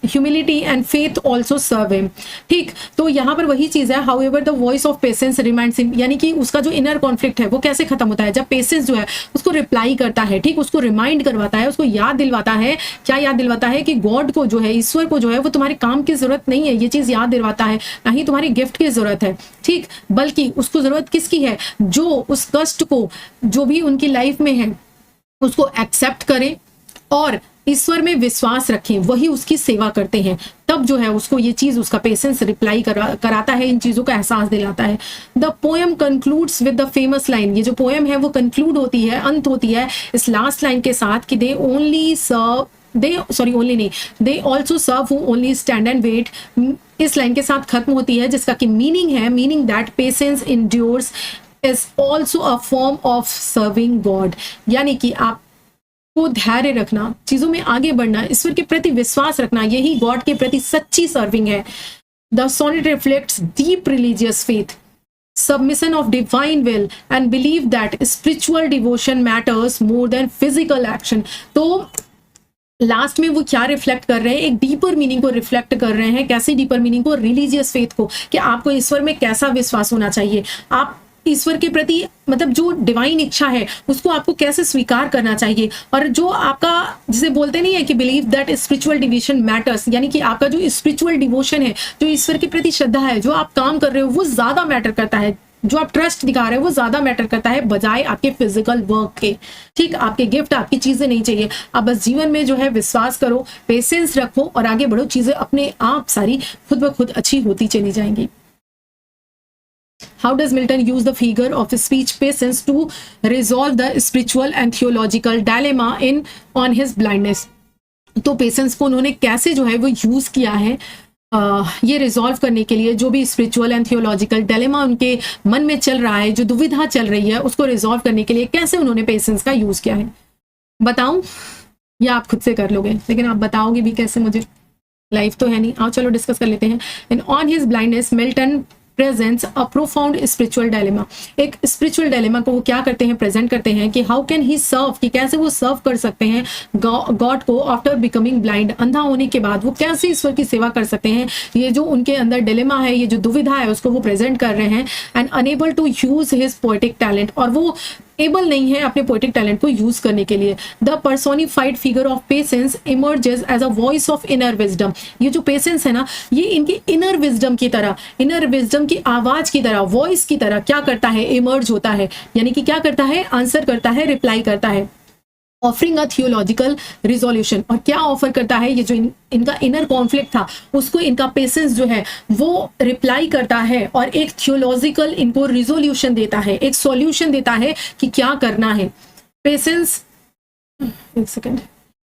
humility and faith also serve him. ठीक, तो यहाँ पर वही चीज है, however the voice of patience reminds him, यानी कि उसका जो इनर कॉन्फ्लिक्ट है वो कैसे खत्म होता है, जब पेशेंस जो है उसको रिप्लाई करता है, ठीक, उसको रिमाइंड करवाता है, उसको याद दिलवाता है, क्या याद दिलवाता है कि गॉड को जो है, ईश्वर को जो है वो तुम्हारे काम की जरूरत नहीं है, ये चीज याद दिलवाता है, ना ही तुम्हारी गिफ्ट की जरूरत है, ठीक, बल्कि उसको जरूरत किसकी है, जो उस कष्ट को जो भी उनकी लाइफ में है उसको एक्सेप्ट करें और ईश्वर में विश्वास रखें, वही उसकी सेवा करते हैं। तब जो है उसको ये चीज, उसका पेशेंस रिप्लाई कराता है, इन चीजों का एहसास दिलाता है। The poem concludes with the famous line, ये जो पोएम है वो कंक्लूड होती है, अंत होती है इस लास्ट लाइन के साथ कि they also serve who only stand and wait. इस लाइन के साथ खत्म होती है जिसका कि मीनिंग है, meaning that patience endures is also a form of serving God, यानी कि आप को धैर्य रखना, चीजों में आगे बढ़ना, ईश्वर के प्रति विश्वास रखना, यही गॉड के प्रति सच्ची सर्विंग है। The sonnet reflects deep religious faith, submission of divine will and believe that spiritual devotion matters more than physical action। तो लास्ट में वो क्या रिफ्लेक्ट कर रहे हैं, एक डीपर मीनिंग को रिफ्लेक्ट कर रहे हैं। कैसे डीपर मीनिंग को, रिलीजियस फेथ को, कि आपको ईश्वर में कैसा विश्वास होना चाहिए, आप ईश्वर के प्रति मतलब जो डिवाइन इच्छा है उसको आपको कैसे स्वीकार करना चाहिए, और जो आपका जिसे बोलते नहीं है कि believe that spiritual devotion matters, यानी कि आपका जो स्पिरिचुअल डिवोशन है, जो ईश्वर के प्रति श्रद्धा है, जो आप काम कर रहे हो वो ज्यादा मैटर करता है, जो आप ट्रस्ट दिखा रहे हो वो ज्यादा मैटर करता है बजाय आपके फिजिकल वर्क के। ठीक, आपके गिफ्ट, आपकी चीजें नहीं चाहिए, आप बस जीवन में जो है विश्वास करो, पेशेंस रखो और आगे बढ़ो, चीजें अपने आप सारी खुद ब खुद अच्छी होती चली जाएंगी। How does Milton use the figure of speech patience to resolve the spiritual and theological dilemma on his blindness? तो पेशेंस को उन्होंने कैसे जो है वो यूज किया है ये रिजॉल्व करने के लिए, जो भी स्पिरिचुअल एंड थियोलॉजिकल डायलेमा उनके मन में चल रहा है, जो दुविधा चल रही है, उसको रिजॉल्व करने के लिए कैसे उन्होंने पेशेंस का यूज किया है। बताऊं या आप खुद से कर लोगे, लेकिन आप बताओगे भी कैसे, मुझे लाइफ तो है नहीं। आओ चलो डिस्कस कर लेते हैं। In on his blindness Milton presents a profound spiritual dilemma, एक स्पिरिचुअल डायलेमा को वो क्या करते हैं, प्रेजेंट करते हैं कि हाउ कैन ही सर्व, कि कैसे वो सर्व कर सकते हैं गॉड को आफ्टर बिकमिंग ब्लाइंड, अंधा होने के बाद वो कैसे ईश्वर की सेवा कर सकते हैं। ये जो उनके अंदर डिलेमा है, ये जो दुविधा है, उसको वो प्रेजेंट कर रहे हैं। And unable to use his poetic talent, और वो एबल नहीं है अपने पोएटिक टैलेंट को यूज करने के लिए। The personified figure of patience emerges as a voice of inner wisdom, ये जो पेशेंस है ना, ये इनकी इनर विजडम की तरह, इनर विजडम की आवाज की तरह, वॉइस की तरह क्या करता है, इमर्ज होता है, यानी कि क्या करता है, आंसर करता है, रिप्लाई करता है, ऑफरिंग अ थियोलॉजिकल रिजोल्यूशन। और क्या ऑफर करता है, ये जो इनका इनर कॉन्फ्लिक्ट था उसको इनका पेशेंस जो है वो रिप्लाई करता है और एक थियोलॉजिकल इनको रिजोल्यूशन देता है, एक सॉल्यूशन देता है कि क्या करना है। पेशेंस, एक second,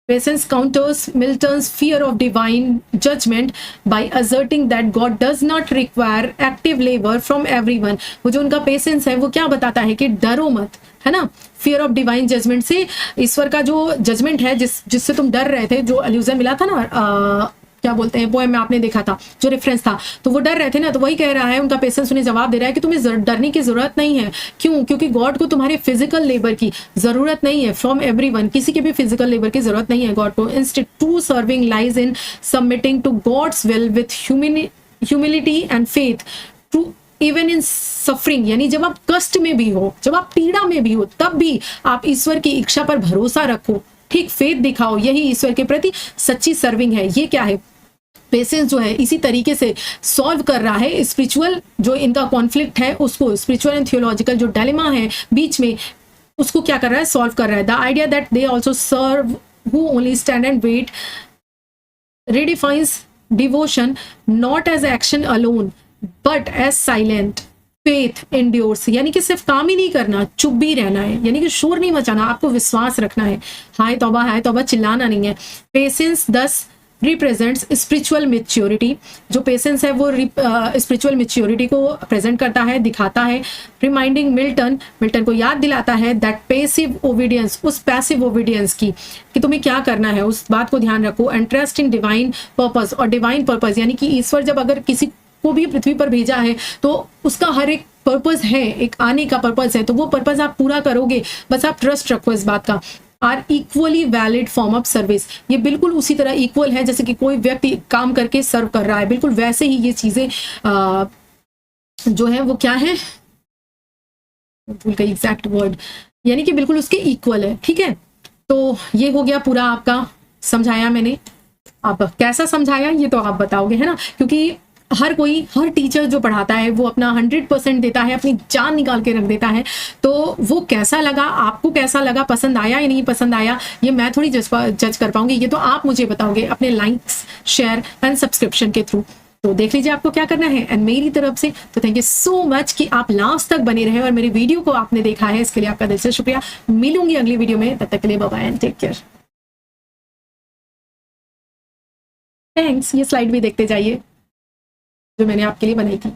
Patience counters Milton's fear of divine judgment by asserting that God does not require active labor from everyone। वो जो उनका पेशेंस है वो क्या बताता है कि डरो मत, है ना, फियर ऑफ डिवाइन जजमेंट से, ईश्वर का जो जजमेंट है जिससे तुम डर रहे थे, जो अल्यूजन मिला था ना, क्या बोलते हैं, पोएम में आपने देखा था जो रेफरेंस था, तो वो डर रहे थे ना, तो वही कह रहा है, उनका पेशेंस उन्हें जवाब दे रहा है कि तुम्हें डरने की जरूरत नहीं है। क्यों? क्योंकि गॉड को तुम्हारे फिजिकल लेबर की जरूरत नहीं है, फ्रॉम एवरीवन, किसी के भी फिजिकल लेबर की जरूरत नहीं है गॉड को। Instead true serving lies in submitting to God's will with humility and faith, true even in suffering, यानी जब आप कष्ट में भी हो, जब आप पीड़ा में भी हो, तब भी आप ईश्वर की इच्छा पर भरोसा रखो, ठीक, फेथ दिखाओ, यही ईश्वर के प्रति सच्ची सर्विंग है। ये क्या है, पेशेंस जो है इसी तरीके से सॉल्व कर रहा है स्पिरिचुअल जो इनका कॉन्फ्लिक्ट है, उसको स्पिरिचुअल एंड थियोलॉजिकल जो डायलेमा है बीच में, उसको क्या कर रहा है, सॉल्व कर रहा है। The idea that they also serve who only stand and wait redefines devotion not as action alone but as silent faith endures, यानी कि सिर्फ काम ही नहीं करना, चुप भी रहना है, यानी कि शोर नहीं मचाना, आपको विश्वास रखना है, हाय तौबा चिल्लाना नहीं है। पेशेंस दस रिप्रेजेंट्स स्पिरिचुअल मेच्योरिटी, जो पेशेंस है वो स्पिरिचुअल मेच्योरिटी को प्रेजेंट करता है, दिखाता है। रिमाइंडिंग मिल्टन को याद दिलाता है दैट पैसिव ओबीडियंस, उस पैसिव ओबीडियंस की, कि तुम्हें क्या करना है, उस बात को ध्यान रखो। इंटरेस्ट इन डिवाइन पर्पस, और डिवाइन पर्पस यानी कि ईश्वर जब अगर किसी को भी पृथ्वी पर भेजा है तो उसका हर एक पर्पस है, एक आने का पर्पस है, तो वो पर्पस आप पूरा करोगे, बस आप ट्रस्ट रखो इस बात का। Are equally valid form of service. ये बिल्कुल उसी तरह इक्वल है जैसे कि कोई व्यक्ति काम करके सर्व कर रहा है, बिल्कुल वैसे ही ये चीजें जो है वो क्या है, भूल गई एग्जैक्ट वर्ड, यानी कि बिल्कुल उसके इक्वल है। ठीक है, तो ये हो गया पूरा आपका, समझाया मैंने। आप कैसा समझाया ये तो आप बताओगे, है ना, क्योंकि हर टीचर जो पढ़ाता है वो अपना 100% देता है, अपनी जान निकाल के रख देता है। तो वो कैसा लगा, आपको कैसा लगा, पसंद आया या नहीं पसंद आया, ये मैं थोड़ी जज कर पाऊंगी, ये तो आप मुझे बताओगे अपने लाइक्स, शेयर एंड सब्सक्रिप्शन के थ्रू। तो देख लीजिए आपको क्या करना है। एंड मेरी तरफ से तो थैंक यू सो मच कि आप लास्ट तक बने रहे और मेरी वीडियो को आपने देखा है, इसके लिए आपका दिल से शुक्रिया। मिलूंगी अगली वीडियो में, तब तक के लिए bye bye and take care. Thanks. ये स्लाइड भी देखते जाइए जो मैंने आपके लिए बनाई थी।